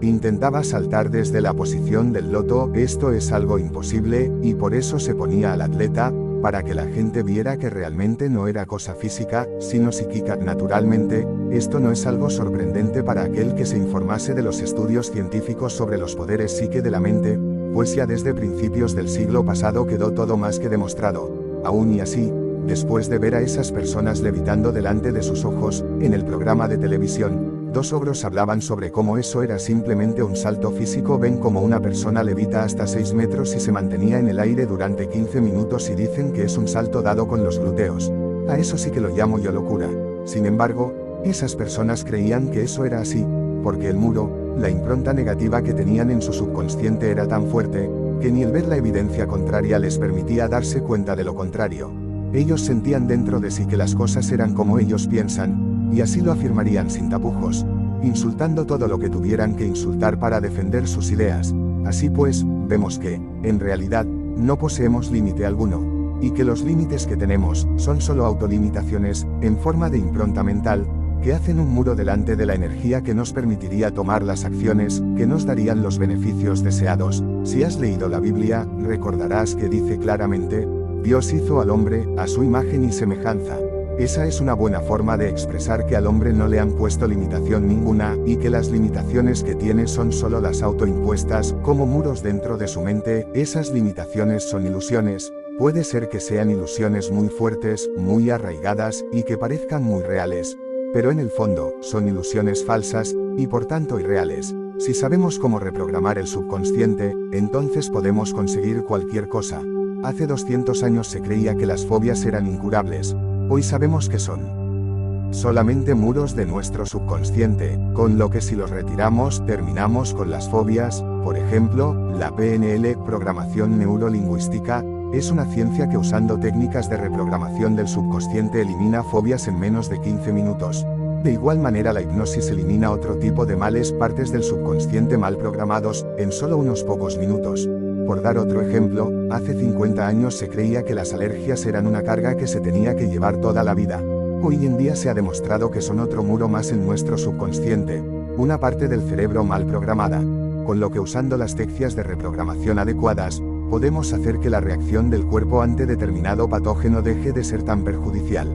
intentaba saltar desde la posición del loto. Esto es algo imposible, y por eso se ponía al atleta, para que la gente viera que realmente no era cosa física, sino psíquica. Naturalmente, esto no es algo sorprendente para aquel que se informase de los estudios científicos sobre los poderes psique de la mente, pues ya desde principios del siglo pasado quedó todo más que demostrado. Aún y así, después de ver a esas personas levitando delante de sus ojos, en el programa de televisión, 2 ogros hablaban sobre cómo eso era simplemente un salto físico. Ven cómo una persona levita hasta 6 metros y se mantenía en el aire durante 15 minutos y dicen que es un salto dado con los glúteos. A eso sí que lo llamo yo locura. Sin embargo, esas personas creían que eso era así, porque el muro, la impronta negativa que tenían en su subconsciente era tan fuerte, que ni el ver la evidencia contraria les permitía darse cuenta de lo contrario. Ellos sentían dentro de sí que las cosas eran como ellos piensan, y así lo afirmarían sin tapujos, insultando todo lo que tuvieran que insultar para defender sus ideas. Así pues, vemos que, en realidad, no poseemos límite alguno, y que los límites que tenemos son solo autolimitaciones, en forma de impronta mental, que hacen un muro delante de la energía que nos permitiría tomar las acciones que nos darían los beneficios deseados. Si has leído la Biblia, recordarás que dice claramente: Dios hizo al hombre a su imagen y semejanza. Esa es una buena forma de expresar que al hombre no le han puesto limitación ninguna, y que las limitaciones que tiene son solo las autoimpuestas, como muros dentro de su mente. Esas limitaciones son ilusiones. Puede ser que sean ilusiones muy fuertes, muy arraigadas, y que parezcan muy reales. Pero en el fondo, son ilusiones falsas, y por tanto irreales. Si sabemos cómo reprogramar el subconsciente, entonces podemos conseguir cualquier cosa. Hace 200 años se creía que las fobias eran incurables. Hoy sabemos que son solamente muros de nuestro subconsciente, con lo que si los retiramos terminamos con las fobias. Por ejemplo, la PNL, programación neurolingüística, es una ciencia que usando técnicas de reprogramación del subconsciente elimina fobias en menos de 15 minutos. De igual manera, la hipnosis elimina otro tipo de males, partes del subconsciente mal programados, en solo unos pocos minutos. Por dar otro ejemplo, hace 50 años se creía que las alergias eran una carga que se tenía que llevar toda la vida. Hoy en día se ha demostrado que son otro muro más en nuestro subconsciente, una parte del cerebro mal programada, con lo que usando las técnicas de reprogramación adecuadas, podemos hacer que la reacción del cuerpo ante determinado patógeno deje de ser tan perjudicial.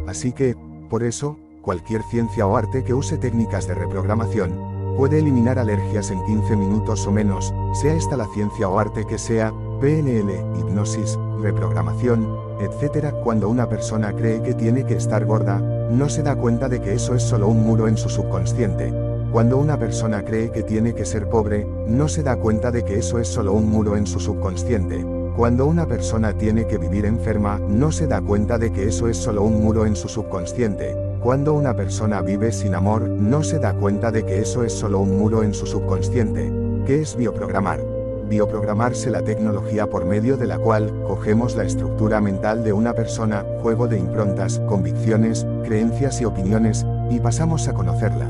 Así que, por eso, cualquier ciencia o arte que use técnicas de reprogramación puede eliminar alergias en 15 minutos o menos, sea esta la ciencia o arte que sea, PNL, hipnosis, reprogramación, etc. Cuando una persona cree que tiene que estar gorda, no se da cuenta de que eso es solo un muro en su subconsciente. Cuando una persona cree que tiene que ser pobre, no se da cuenta de que eso es solo un muro en su subconsciente. Cuando una persona tiene que vivir enferma, no se da cuenta de que eso es solo un muro en su subconsciente. Cuando una persona vive sin amor, no se da cuenta de que eso es solo un muro en su subconsciente. ¿Qué es bioprogramar? Bioprogramarse la tecnología por medio de la cual cogemos la estructura mental de una persona, juego de improntas, convicciones, creencias y opiniones, y pasamos a conocerla.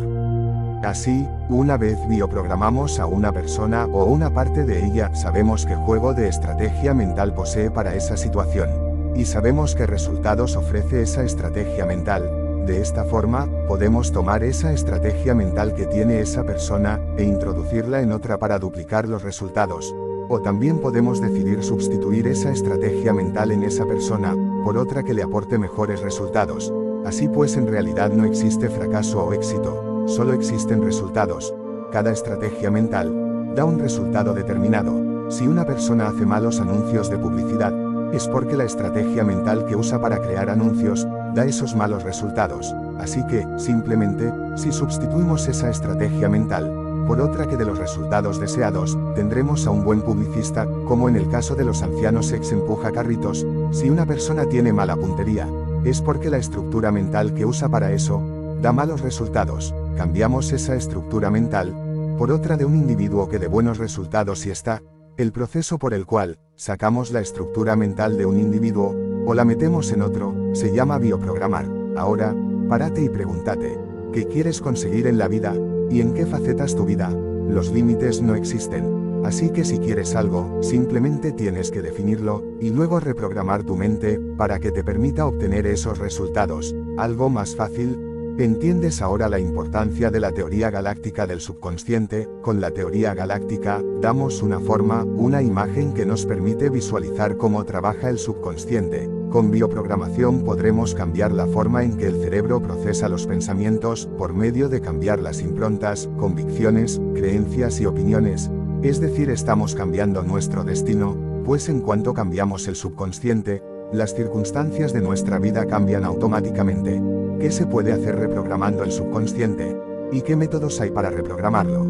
Así, una vez bioprogramamos a una persona o una parte de ella, sabemos qué juego de estrategia mental posee para esa situación. Y sabemos qué resultados ofrece esa estrategia mental. De esta forma, podemos tomar esa estrategia mental que tiene esa persona, e introducirla en otra para duplicar los resultados. O también podemos decidir sustituir esa estrategia mental en esa persona, por otra que le aporte mejores resultados. Así pues, en realidad no existe fracaso o éxito. Solo existen resultados. Cada estrategia mental da un resultado determinado. Si una persona hace malos anuncios de publicidad, es porque la estrategia mental que usa para crear anuncios da esos malos resultados. Así que, simplemente, si sustituimos esa estrategia mental por otra que de los resultados deseados, tendremos a un buen publicista, como en el caso de los ancianos ex empujacarritos. Si una persona tiene mala puntería, es porque la estructura mental que usa para eso da malos resultados. Cambiamos esa estructura mental por otra de un individuo que dé buenos resultados y está. El proceso por el cual sacamos la estructura mental de un individuo o la metemos en otro se llama bioprogramar. Ahora, párate y pregúntate, ¿qué quieres conseguir en la vida? ¿Y en qué facetas tu vida? Los límites no existen. Así que si quieres algo, simplemente tienes que definirlo y luego reprogramar tu mente para que te permita obtener esos resultados. Algo más fácil. ¿Entiendes ahora la importancia de la teoría galáctica del subconsciente? Con la teoría galáctica, damos una forma, una imagen que nos permite visualizar cómo trabaja el subconsciente. Con bioprogramación podremos cambiar la forma en que el cerebro procesa los pensamientos, por medio de cambiar las improntas, convicciones, creencias y opiniones. Es decir, estamos cambiando nuestro destino, pues en cuanto cambiamos el subconsciente, las circunstancias de nuestra vida cambian automáticamente. ¿Qué se puede hacer reprogramando el subconsciente? ¿Y qué métodos hay para reprogramarlo?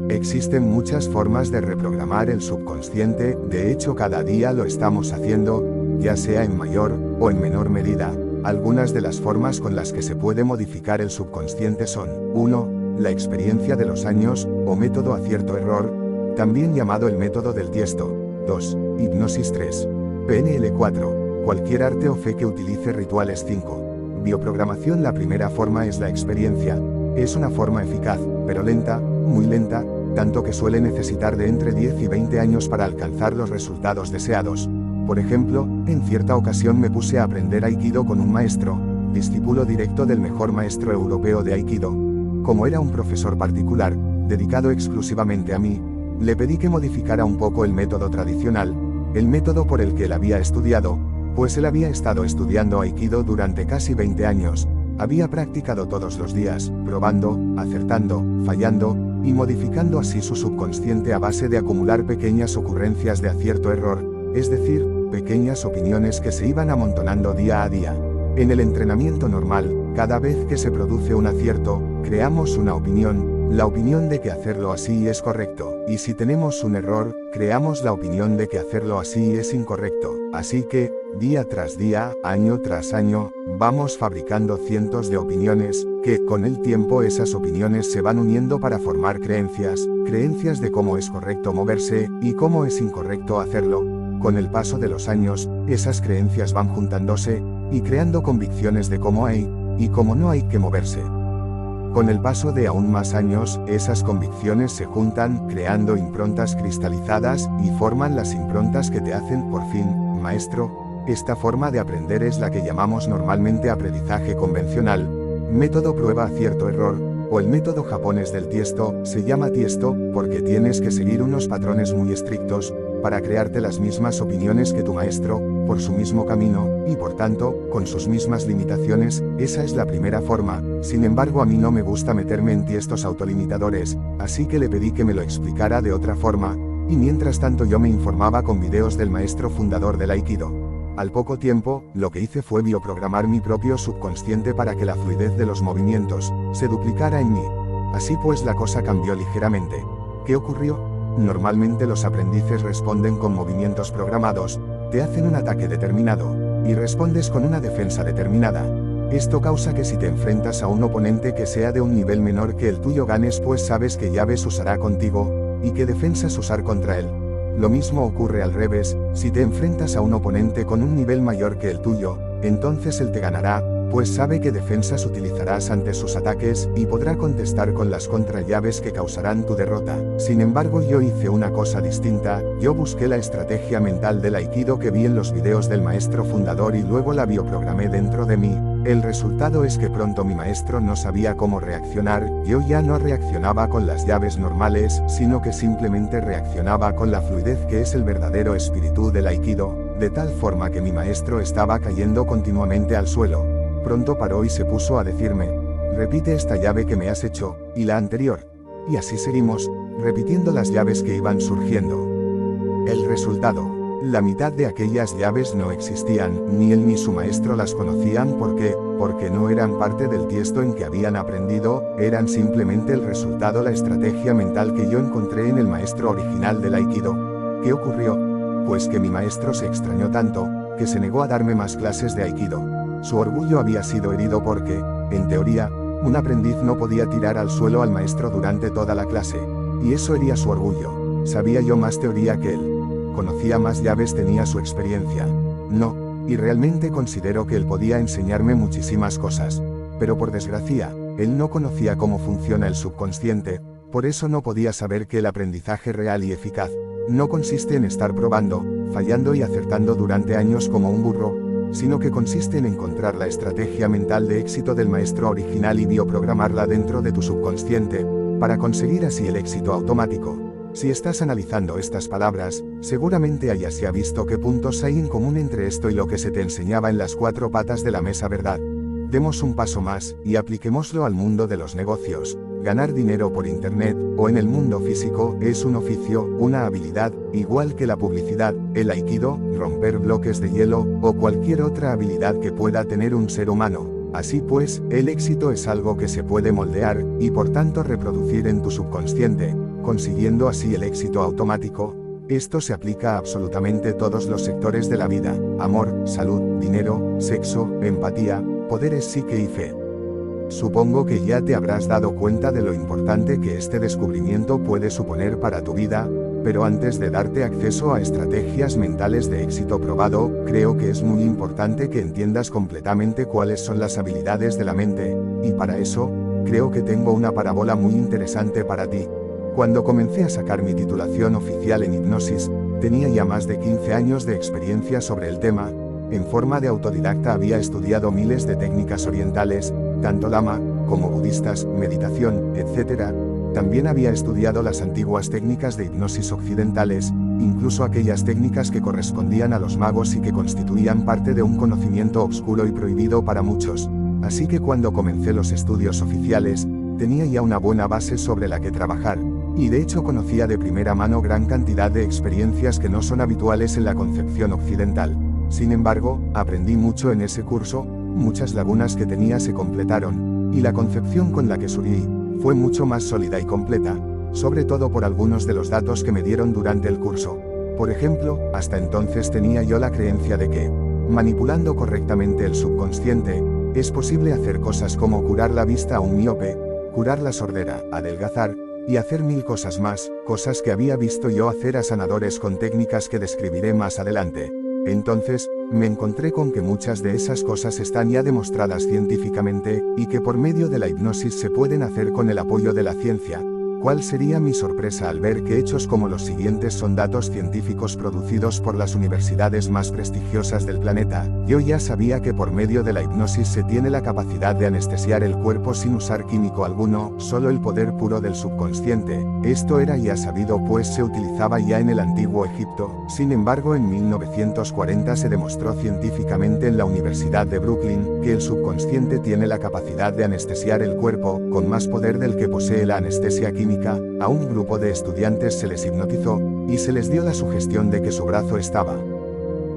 Existen muchas formas de reprogramar el subconsciente, de hecho cada día lo estamos haciendo, ya sea en mayor o en menor medida. Algunas de las formas con las que se puede modificar el subconsciente son: 1. La experiencia de los años, o método acierto-error, también llamado el método del tiesto. 2. Hipnosis. 3. PNL. 4. Cualquier arte o fe que utilice rituales. 5. Bioprogramación. La primera forma es la experiencia. Es una forma eficaz, pero lenta, muy lenta, tanto que suele necesitar de entre 10 y 20 años para alcanzar los resultados deseados. Por ejemplo, en cierta ocasión me puse a aprender Aikido con un maestro, discípulo directo del mejor maestro europeo de Aikido. Como era un profesor particular, dedicado exclusivamente a mí, le pedí que modificara un poco el método tradicional, el método por el que él había estudiado, pues él había estado estudiando Aikido durante casi 20 años, había practicado todos los días, probando, acertando, fallando, y modificando así su subconsciente a base de acumular pequeñas ocurrencias de acierto-error, es decir, pequeñas opiniones que se iban amontonando día a día. En el entrenamiento normal, cada vez que se produce un acierto, creamos una opinión, la opinión de que hacerlo así es correcto, y si tenemos un error, creamos la opinión de que hacerlo así es incorrecto. Así que, día tras día, año tras año, vamos fabricando cientos de opiniones, que, con el tiempo esas opiniones se van uniendo para formar creencias, creencias de cómo es correcto moverse, y cómo es incorrecto hacerlo. Con el paso de los años, esas creencias van juntándose, y creando convicciones de cómo hay, y cómo no hay que moverse. Con el paso de aún más años, esas convicciones se juntan, creando improntas cristalizadas, y forman las improntas que te hacen, por fin, maestro. Esta forma de aprender es la que llamamos normalmente aprendizaje convencional, método prueba-acierto-error, o el método japonés del tiesto. Se llama tiesto, porque tienes que seguir unos patrones muy estrictos, para crearte las mismas opiniones que tu maestro, por su mismo camino, y por tanto, con sus mismas limitaciones. Esa es la primera forma. Sin embargo, a mí no me gusta meterme en tiestos autolimitadores, así que le pedí que me lo explicara de otra forma, y mientras tanto yo me informaba con videos del maestro fundador del Aikido. Al poco tiempo, lo que hice fue bioprogramar mi propio subconsciente para que la fluidez de los movimientos se duplicara en mí. Así pues la cosa cambió ligeramente. ¿Qué ocurrió? Normalmente los aprendices responden con movimientos programados, te hacen un ataque determinado, y respondes con una defensa determinada. Esto causa que si te enfrentas a un oponente que sea de un nivel menor que el tuyo ganes, pues sabes qué llaves usará contigo, y qué defensas usar contra él. Lo mismo ocurre al revés, si te enfrentas a un oponente con un nivel mayor que el tuyo, entonces él te ganará, pues sabe qué defensas utilizarás ante sus ataques, y podrá contestar con las contrallaves que causarán tu derrota. Sin embargo, yo hice una cosa distinta, yo busqué la estrategia mental del Aikido que vi en los videos del maestro fundador y luego la bioprogramé dentro de mí. El resultado es que pronto mi maestro no sabía cómo reaccionar, yo ya no reaccionaba con las llaves normales, sino que simplemente reaccionaba con la fluidez que es el verdadero espíritu del Aikido, de tal forma que mi maestro estaba cayendo continuamente al suelo. Pronto paró y se puso a decirme, repite esta llave que me has hecho, y la anterior. Y así seguimos, repitiendo las llaves que iban surgiendo. El resultado. La mitad de aquellas llaves no existían, ni él ni su maestro las conocían porque no eran parte del tiesto en que habían aprendido, eran simplemente el resultado, la estrategia mental que yo encontré en el maestro original del Aikido. ¿Qué ocurrió? Pues que mi maestro se extrañó tanto, que se negó a darme más clases de Aikido. Su orgullo había sido herido porque, en teoría, un aprendiz no podía tirar al suelo al maestro durante toda la clase, y eso hería su orgullo. Sabía yo más teoría que él. Conocía más llaves, tenía su experiencia. No, y realmente considero que él podía enseñarme muchísimas cosas. Pero por desgracia, él no conocía cómo funciona el subconsciente, por eso no podía saber que el aprendizaje real y eficaz no consiste en estar probando, fallando y acertando durante años como un burro, sino que consiste en encontrar la estrategia mental de éxito del maestro original y bioprogramarla dentro de tu subconsciente, para conseguir así el éxito automático. Si estás analizando estas palabras, seguramente hayas ya visto qué puntos hay en común entre esto y lo que se te enseñaba en las 4 patas de la mesa, ¿verdad? Demos un paso más, y apliquémoslo al mundo de los negocios. Ganar dinero por internet, o en el mundo físico, es un oficio, una habilidad, igual que la publicidad, el aikido, romper bloques de hielo, o cualquier otra habilidad que pueda tener un ser humano. Así pues, el éxito es algo que se puede moldear, y por tanto reproducir en tu subconsciente, consiguiendo así el éxito automático. Esto se aplica a absolutamente todos los sectores de la vida: amor, salud, dinero, sexo, empatía, poderes, psique y fe. Supongo que ya te habrás dado cuenta de lo importante que este descubrimiento puede suponer para tu vida, pero antes de darte acceso a estrategias mentales de éxito probado, creo que es muy importante que entiendas completamente cuáles son las habilidades de la mente, y para eso, creo que tengo una parábola muy interesante para ti. Cuando comencé a sacar mi titulación oficial en hipnosis, tenía ya más de 15 años de experiencia sobre el tema. En forma de autodidacta había estudiado miles de técnicas orientales, tanto lama, como budistas, meditación, etc. También había estudiado las antiguas técnicas de hipnosis occidentales, incluso aquellas técnicas que correspondían a los magos y que constituían parte de un conocimiento oscuro y prohibido para muchos. Así que cuando comencé los estudios oficiales, tenía ya una buena base sobre la que trabajar, y de hecho conocía de primera mano gran cantidad de experiencias que no son habituales en la concepción occidental. Sin embargo, aprendí mucho en ese curso, muchas lagunas que tenía se completaron, y la concepción con la que surgí fue mucho más sólida y completa, sobre todo por algunos de los datos que me dieron durante el curso. Por ejemplo, hasta entonces tenía yo la creencia de que, manipulando correctamente el subconsciente, es posible hacer cosas como curar la vista a un miope, curar la sordera, adelgazar, y hacer 1000 cosas más, cosas que había visto yo hacer a sanadores con técnicas que describiré más adelante. Entonces, me encontré con que muchas de esas cosas están ya demostradas científicamente, y que por medio de la hipnosis se pueden hacer con el apoyo de la ciencia. ¿Cuál sería mi sorpresa al ver que hechos como los siguientes son datos científicos producidos por las universidades más prestigiosas del planeta? Yo ya sabía que por medio de la hipnosis se tiene la capacidad de anestesiar el cuerpo sin usar químico alguno, solo el poder puro del subconsciente. Esto era ya sabido pues se utilizaba ya en el antiguo Egipto. Sin embargo, en 1940 se demostró científicamente en la Universidad de Brooklyn que el subconsciente tiene la capacidad de anestesiar el cuerpo, con más poder del que posee la anestesia química. A un grupo de estudiantes se les hipnotizó, y se les dio la sugestión de que su brazo estaba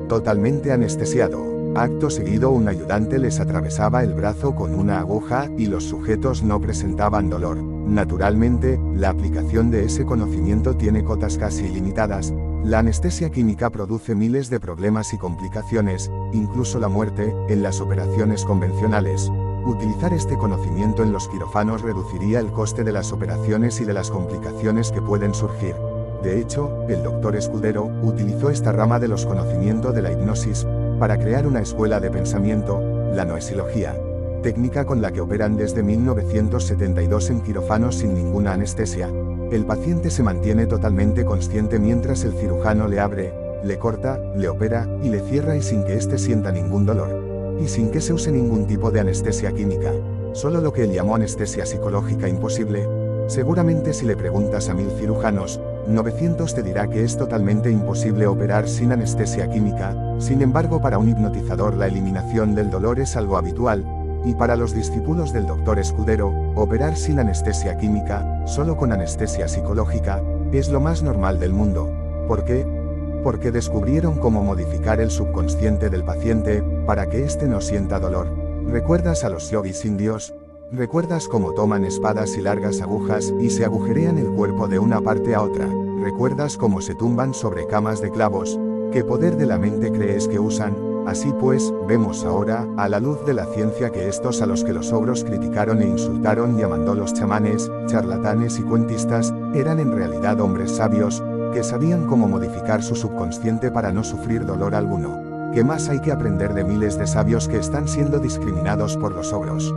totalmente anestesiado. Acto seguido un ayudante les atravesaba el brazo con una aguja y los sujetos no presentaban dolor. Naturalmente, la aplicación de ese conocimiento tiene cotas casi ilimitadas. La anestesia química produce miles de problemas y complicaciones, incluso la muerte, en las operaciones convencionales. Utilizar este conocimiento en los quirófanos reduciría el coste de las operaciones y de las complicaciones que pueden surgir. De hecho, el Dr. Escudero utilizó esta rama de los conocimientos de la hipnosis para crear una escuela de pensamiento, la noesilogía, técnica con la que operan desde 1972 en quirófanos sin ninguna anestesia. El paciente se mantiene totalmente consciente mientras el cirujano le abre, le corta, le opera y le cierra y sin que éste sienta ningún dolor. Y sin que se use ningún tipo de anestesia química. Solo lo que él llamó anestesia psicológica imposible. Seguramente si le preguntas a 1000 cirujanos, 900 te dirá que es totalmente imposible operar sin anestesia química. Sin embargo, para un hipnotizador la eliminación del dolor es algo habitual, y para los discípulos del Dr. Escudero, operar sin anestesia química, solo con anestesia psicológica, es lo más normal del mundo. ¿Por qué? Porque descubrieron cómo modificar el subconsciente del paciente, para que éste no sienta dolor. ¿Recuerdas a los yogis indios? ¿Recuerdas cómo toman espadas y largas agujas y se agujerean el cuerpo de una parte a otra? ¿Recuerdas cómo se tumban sobre camas de clavos? ¿Qué poder de la mente crees que usan? Así pues, vemos ahora, a la luz de la ciencia, que estos a los que los ogros criticaron e insultaron llamando los chamanes, charlatanes y cuentistas, eran en realidad hombres sabios, que sabían cómo modificar su subconsciente para no sufrir dolor alguno. ¿Qué más hay que aprender de miles de sabios que están siendo discriminados por los ogros?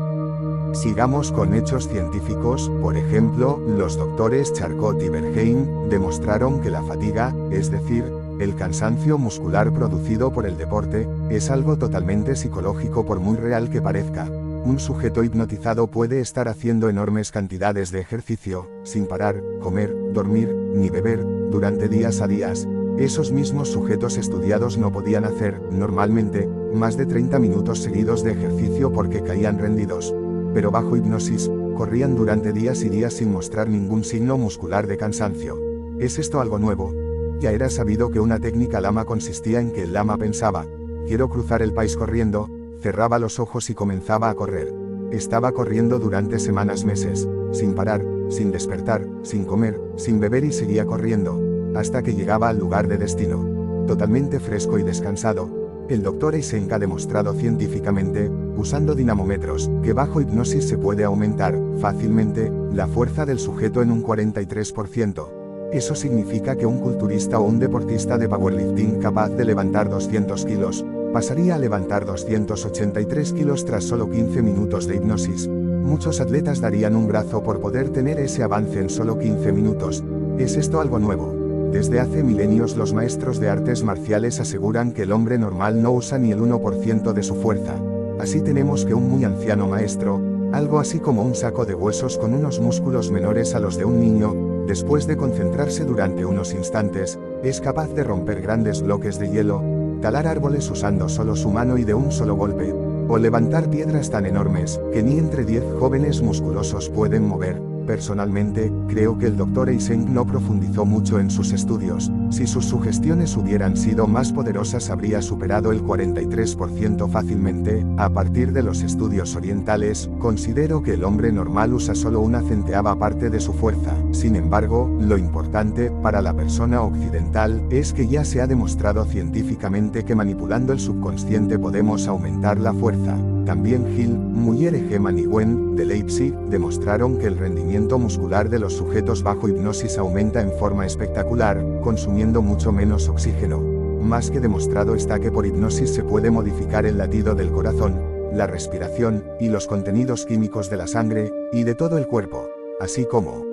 Sigamos con hechos científicos. Por ejemplo, los doctores Charcot y Berheim demostraron que la fatiga, es decir, el cansancio muscular producido por el deporte, es algo totalmente psicológico por muy real que parezca. Un sujeto hipnotizado puede estar haciendo enormes cantidades de ejercicio, sin parar, comer, dormir, ni beber, durante días a días. Esos mismos sujetos estudiados no podían hacer, normalmente, más de 30 minutos seguidos de ejercicio porque caían rendidos. Pero bajo hipnosis, corrían durante días y días sin mostrar ningún signo muscular de cansancio. ¿Es esto algo nuevo? Ya era sabido que una técnica lama consistía en que el lama pensaba, quiero cruzar el país corriendo, cerraba los ojos y comenzaba a correr. Estaba corriendo durante semanas, meses, sin parar, sin despertar, sin comer, sin beber y seguía corriendo, hasta que llegaba al lugar de destino. Totalmente fresco y descansado. El Dr. Eysenck ha demostrado científicamente, usando dinamómetros, que bajo hipnosis se puede aumentar, fácilmente, la fuerza del sujeto en un 43%. Eso significa que un culturista o un deportista de powerlifting capaz de levantar 200 kilos, pasaría a levantar 283 kilos tras solo 15 minutos de hipnosis. Muchos atletas darían un brazo por poder tener ese avance en solo 15 minutos. ¿Es esto algo nuevo? Desde hace milenios los maestros de artes marciales aseguran que el hombre normal no usa ni el 1% de su fuerza. Así tenemos que un muy anciano maestro, algo así como un saco de huesos con unos músculos menores a los de un niño, después de concentrarse durante unos instantes, es capaz de romper grandes bloques de hielo, talar árboles usando solo su mano y de un solo golpe, o levantar piedras tan enormes que ni entre 10 jóvenes musculosos pueden mover. Personalmente, creo que el Dr. Eysenck no profundizó mucho en sus estudios. Si sus sugestiones hubieran sido más poderosas habría superado el 43% fácilmente. A partir de los estudios orientales, considero que el hombre normal usa solo una centeava parte de su fuerza. Sin embargo, lo importante, para la persona occidental, es que ya se ha demostrado científicamente que manipulando el subconsciente podemos aumentar la fuerza. También Hill, Muller, Egeman y Wen, de Leipzig, demostraron que el rendimiento muscular de los sujetos bajo hipnosis aumenta en forma espectacular, consumiendo mucho menos oxígeno. Más que demostrado está que por hipnosis se puede modificar el latido del corazón, la respiración, y los contenidos químicos de la sangre, y de todo el cuerpo, así como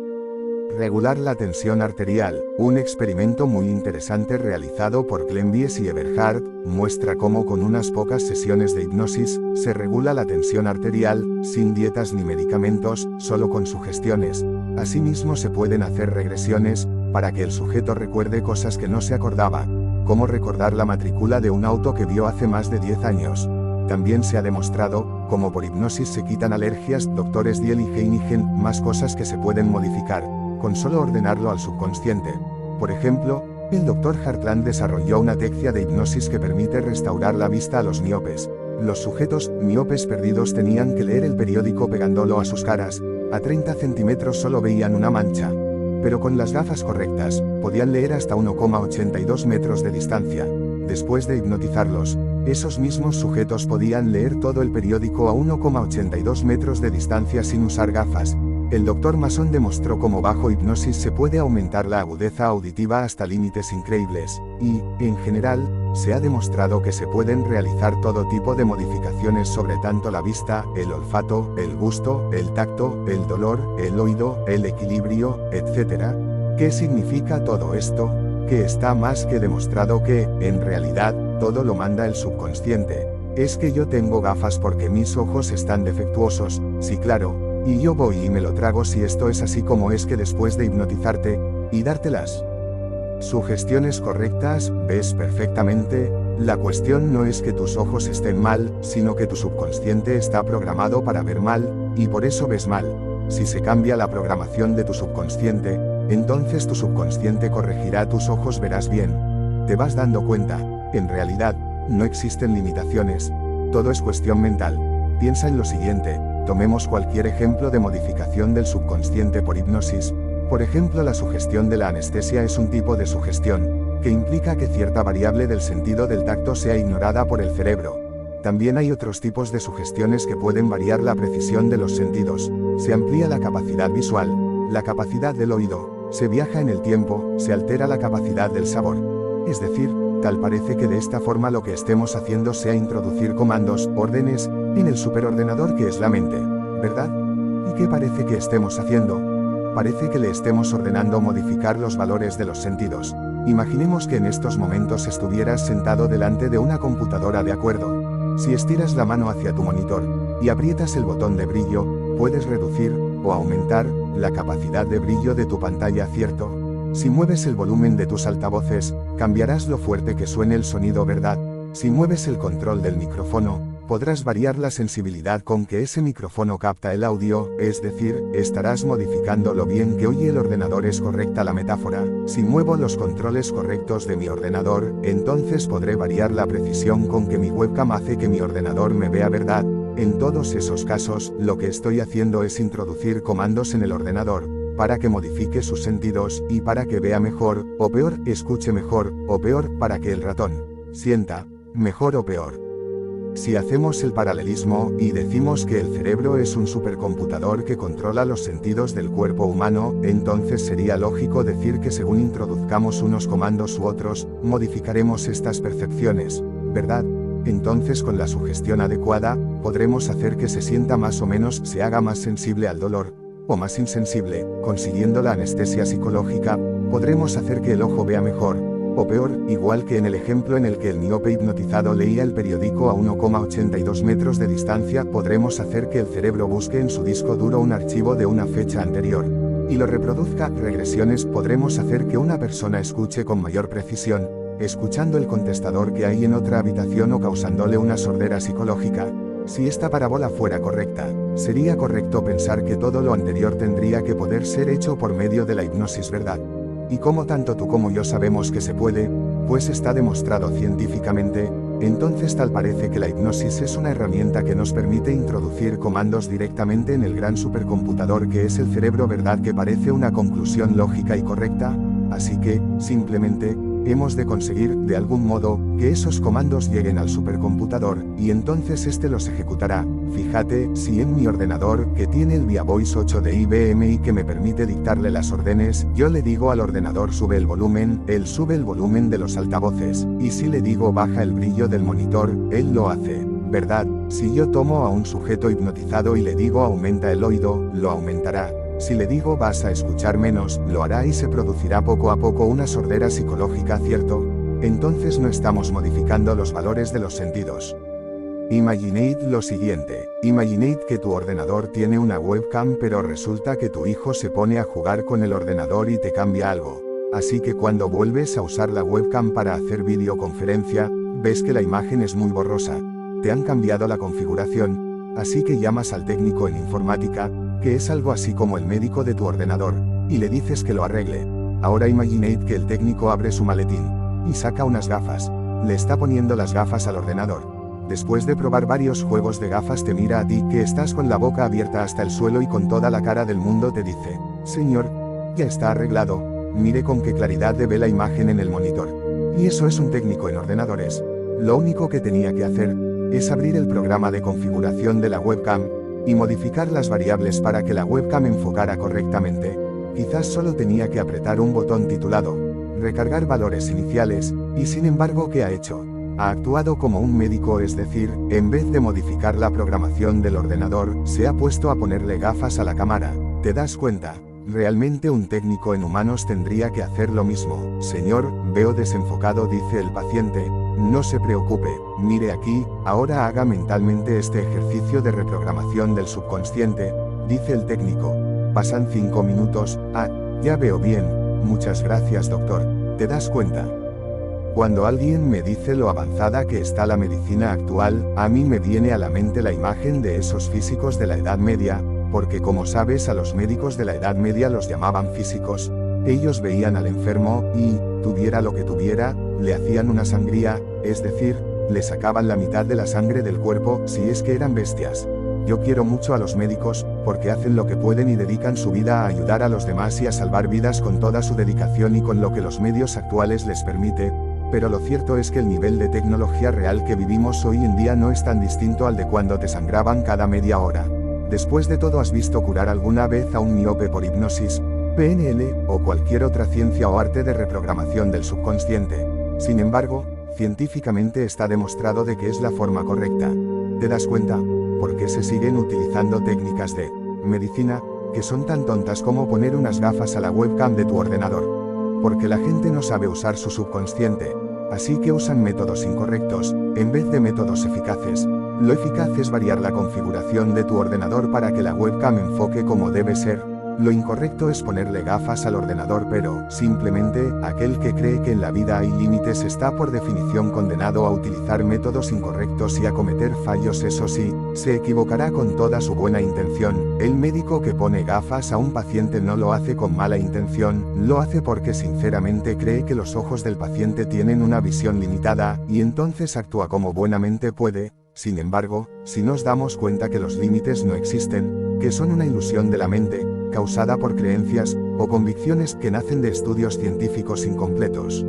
regular la tensión arterial. Un experimento muy interesante realizado por Glenbies y Eberhard muestra cómo con unas pocas sesiones de hipnosis se regula la tensión arterial, sin dietas ni medicamentos, solo con sugestiones. Asimismo se pueden hacer regresiones, para que el sujeto recuerde cosas que no se acordaba, como recordar la matrícula de un auto que vio hace más de 10 años. También se ha demostrado, cómo por hipnosis se quitan alergias. Doctores Diel y Heinigen, más cosas que se pueden modificar con solo ordenarlo al subconsciente. Por ejemplo, El Dr. Hartland desarrolló una técnica de hipnosis que permite restaurar la vista a los miopes. Los sujetos miopes perdidos tenían que leer el periódico pegándolo a sus caras. A 30 centímetros solo veían una mancha. Pero con las gafas correctas, podían leer hasta 1,82 metros de distancia. Después de hipnotizarlos, esos mismos sujetos podían leer todo el periódico a 1,82 metros de distancia sin usar gafas. El Dr. Mason demostró cómo bajo hipnosis se puede aumentar la agudeza auditiva hasta límites increíbles, y, en general, se ha demostrado que se pueden realizar todo tipo de modificaciones sobre tanto la vista, el olfato, el gusto, el tacto, el dolor, el oído, el equilibrio, etc. ¿Qué significa todo esto? Que está más que demostrado que, en realidad, todo lo manda el subconsciente. Es que yo tengo gafas porque mis ojos están defectuosos, sí claro. Y yo voy y me lo trago si esto es así como es que después de hipnotizarte, y dártelas sugestiones correctas, ves perfectamente. La cuestión no es que tus ojos estén mal, sino que tu subconsciente está programado para ver mal, y por eso ves mal. Si se cambia la programación de tu subconsciente, entonces tu subconsciente corregirá tus ojos, verás bien. Te vas dando cuenta, en realidad, no existen limitaciones. Todo es cuestión mental. Piensa en lo siguiente. Tomemos cualquier ejemplo de modificación del subconsciente por hipnosis. Por ejemplo, la sugestión de la anestesia es un tipo de sugestión, que implica que cierta variable del sentido del tacto sea ignorada por el cerebro. También hay otros tipos de sugestiones que pueden variar la precisión de los sentidos. Se amplía la capacidad visual, la capacidad del oído, se viaja en el tiempo, se altera la capacidad del sabor. Es decir, tal parece que de esta forma lo que estemos haciendo sea introducir comandos, órdenes, en el superordenador que es la mente, ¿verdad? ¿Y qué parece que estemos haciendo? Parece que le estemos ordenando modificar los valores de los sentidos. Imaginemos que en estos momentos estuvieras sentado delante de una computadora, ¿de acuerdo? Si estiras la mano hacia tu monitor y aprietas el botón de brillo, puedes reducir o aumentar la capacidad de brillo de tu pantalla, ¿cierto? Si mueves el volumen de tus altavoces, cambiarás lo fuerte que suene el sonido, ¿verdad? Si mueves el control del micrófono, podrás variar la sensibilidad con que ese micrófono capta el audio, es decir, estarás modificando lo bien que oye el ordenador. ¿Es correcta la metáfora? Si muevo los controles correctos de mi ordenador, entonces podré variar la precisión con que mi webcam hace que mi ordenador me vea, ¿verdad? En todos esos casos, lo que estoy haciendo es introducir comandos en el ordenador, para que modifique sus sentidos, y para que vea mejor, o peor, escuche mejor, o peor, para que el ratón sienta mejor o peor. Si hacemos el paralelismo, y decimos que el cerebro es un supercomputador que controla los sentidos del cuerpo humano, entonces sería lógico decir que según introduzcamos unos comandos u otros, modificaremos estas percepciones, ¿verdad? Entonces con la sugestión adecuada, podremos hacer que se sienta más o menos, se haga más sensible al dolor, o más insensible, consiguiendo la anestesia psicológica. Podremos hacer que el ojo vea mejor, o peor, igual que en el ejemplo en el que el miope hipnotizado leía el periódico a 1,82 metros de distancia, podremos hacer que el cerebro busque en su disco duro un archivo de una fecha anterior y lo reproduzca. Regresiones. Podremos hacer que una persona escuche con mayor precisión, escuchando el contestador que hay en otra habitación o causándole una sordera psicológica. Si esta parábola fuera correcta, sería correcto pensar que todo lo anterior tendría que poder ser hecho por medio de la hipnosis, ¿verdad? Y como tanto tú como yo sabemos que se puede, pues está demostrado científicamente, entonces tal parece que la hipnosis es una herramienta que nos permite introducir comandos directamente en el gran supercomputador que es el cerebro, ¿verdad? Que parece una conclusión lógica y correcta. Así que, simplemente, hemos de conseguir, de algún modo, que esos comandos lleguen al supercomputador, y entonces este los ejecutará. Fíjate, si en mi ordenador, que tiene el ViaVoice 8 de IBM y que me permite dictarle las órdenes, yo le digo al ordenador sube el volumen, él sube el volumen de los altavoces, y si le digo baja el brillo del monitor, él lo hace, ¿verdad? Si yo tomo a un sujeto hipnotizado y le digo aumenta el oído, lo aumentará. Si le digo vas a escuchar menos, lo hará y se producirá poco a poco una sordera psicológica, ¿cierto? Entonces no estamos modificando los valores de los sentidos. Imaginad lo siguiente. Imaginad que tu ordenador tiene una webcam, pero resulta que tu hijo se pone a jugar con el ordenador y te cambia algo. Así que cuando vuelves a usar la webcam para hacer videoconferencia, ves que la imagen es muy borrosa. Te han cambiado la configuración, así que llamas al técnico en informática, que es algo así como el médico de tu ordenador, y le dices que lo arregle. Ahora imaginad que el técnico abre su maletín y saca unas gafas. Le está poniendo las gafas al ordenador. Después de probar varios juegos de gafas te mira a ti que estás con la boca abierta hasta el suelo y con toda la cara del mundo te dice: señor, ya está arreglado, mire con qué claridad ve la imagen en el monitor. Y eso es un técnico en ordenadores. Lo único que tenía que hacer es abrir el programa de configuración de la webcam y modificar las variables para que la webcam enfocara correctamente. Quizás solo tenía que apretar un botón titulado recargar valores iniciales, y sin embargo, ¿qué ha hecho? Ha actuado como un médico, es decir, en vez de modificar la programación del ordenador, se ha puesto a ponerle gafas a la cámara. ¿Te das cuenta? Realmente un técnico en humanos tendría que hacer lo mismo. Señor, veo desenfocado, dice el paciente. No se preocupe, mire aquí, ahora haga mentalmente este ejercicio de reprogramación del subconsciente, dice el técnico. Pasan 5 minutos. Ah, ya veo bien, muchas gracias doctor. ¿Te das cuenta? Cuando alguien me dice lo avanzada que está la medicina actual, a mí me viene a la mente la imagen de esos físicos de la Edad Media, porque como sabes a los médicos de la Edad Media los llamaban físicos. Ellos veían al enfermo y, tuviera lo que tuviera, le hacían una sangría, es decir, le sacaban la mitad de la sangre del cuerpo, si es que eran bestias. Yo quiero mucho a los médicos, porque hacen lo que pueden y dedican su vida a ayudar a los demás y a salvar vidas con toda su dedicación y con lo que los medios actuales les permite. Pero lo cierto es que el nivel de tecnología real que vivimos hoy en día no es tan distinto al de cuando te sangraban cada media hora. Después de todo, ¿has visto curar alguna vez a un miope por hipnosis, PNL, o cualquier otra ciencia o arte de reprogramación del subconsciente? Sin embargo, científicamente está demostrado de que es la forma correcta. ¿Te das cuenta? ¿Por qué se siguen utilizando técnicas de medicina que son tan tontas como poner unas gafas a la webcam de tu ordenador? Porque la gente no sabe usar su subconsciente, así que usan métodos incorrectos, en vez de métodos eficaces. Lo eficaz es variar la configuración de tu ordenador para que la webcam enfoque como debe ser. Lo incorrecto es ponerle gafas al ordenador, pero, simplemente, aquel que cree que en la vida hay límites está por definición condenado a utilizar métodos incorrectos y a cometer fallos. Eso sí, se equivocará con toda su buena intención. El médico que pone gafas a un paciente no lo hace con mala intención, lo hace porque sinceramente cree que los ojos del paciente tienen una visión limitada, y entonces actúa como buenamente puede. Sin embargo, si nos damos cuenta que los límites no existen, que son una ilusión de la mente, causada por creencias o convicciones que nacen de estudios científicos incompletos.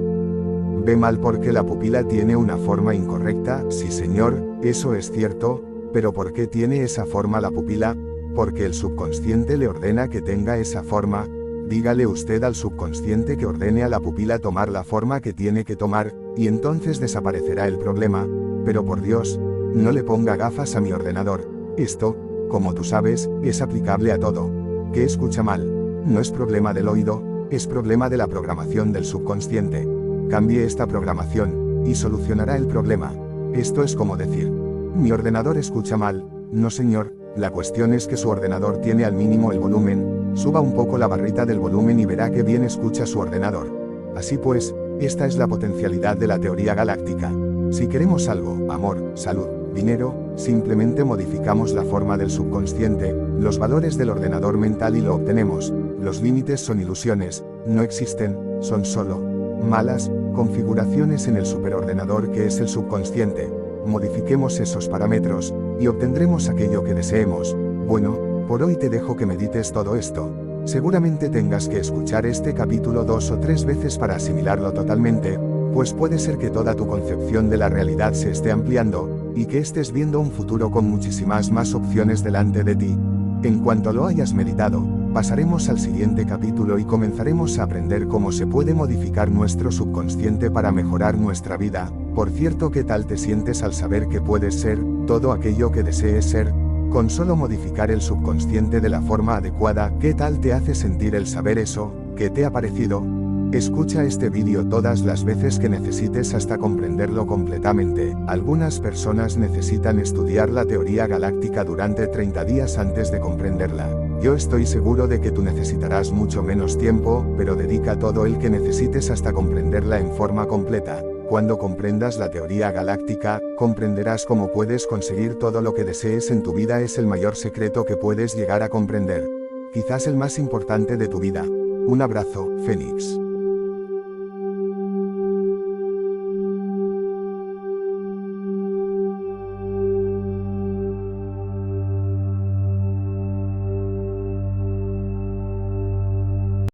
Ve mal porque la pupila tiene una forma incorrecta. Sí señor, eso es cierto, pero ¿por qué tiene esa forma la pupila? Porque el subconsciente le ordena que tenga esa forma. Dígale usted al subconsciente que ordene a la pupila tomar la forma que tiene que tomar, y entonces desaparecerá el problema. Pero por Dios, no le ponga gafas a mi ordenador. Esto, como tú sabes, es aplicable a todo. ¿Que escucha mal? No es problema del oído, es problema de la programación del subconsciente. Cambie esta programación, y solucionará el problema. Esto es como decir: mi ordenador escucha mal. No señor, la cuestión es que su ordenador tiene al mínimo el volumen. Suba un poco la barrita del volumen y verá que bien escucha su ordenador. Así pues, esta es la potencialidad de la teoría galáctica. Si queremos algo, amor, salud, dinero, simplemente modificamos la forma del subconsciente, los valores del ordenador mental y lo obtenemos. Los límites son ilusiones, no existen, son solo malas configuraciones en el superordenador que es el subconsciente. Modifiquemos esos parámetros, y obtendremos aquello que deseemos. Bueno, por hoy te dejo que medites todo esto. Seguramente tengas que escuchar este capítulo 2 o 3 veces para asimilarlo totalmente, pues puede ser que toda tu concepción de la realidad se esté ampliando, y que estés viendo un futuro con muchísimas más opciones delante de ti. En cuanto lo hayas meditado, pasaremos al siguiente capítulo y comenzaremos a aprender cómo se puede modificar nuestro subconsciente para mejorar nuestra vida. Por cierto, ¿qué tal te sientes al saber que puedes ser todo aquello que desees ser? Con solo modificar el subconsciente de la forma adecuada, ¿qué tal te hace sentir el saber eso? ¿Qué te ha parecido? Escucha este vídeo todas las veces que necesites hasta comprenderlo completamente. Algunas personas necesitan estudiar la teoría galáctica durante 30 días antes de comprenderla. Yo estoy seguro de que tú necesitarás mucho menos tiempo, pero dedica todo el que necesites hasta comprenderla en forma completa. Cuando comprendas la teoría galáctica, comprenderás cómo puedes conseguir todo lo que desees en tu vida. Es el mayor secreto que puedes llegar a comprender. Quizás el más importante de tu vida. Un abrazo, Fénix.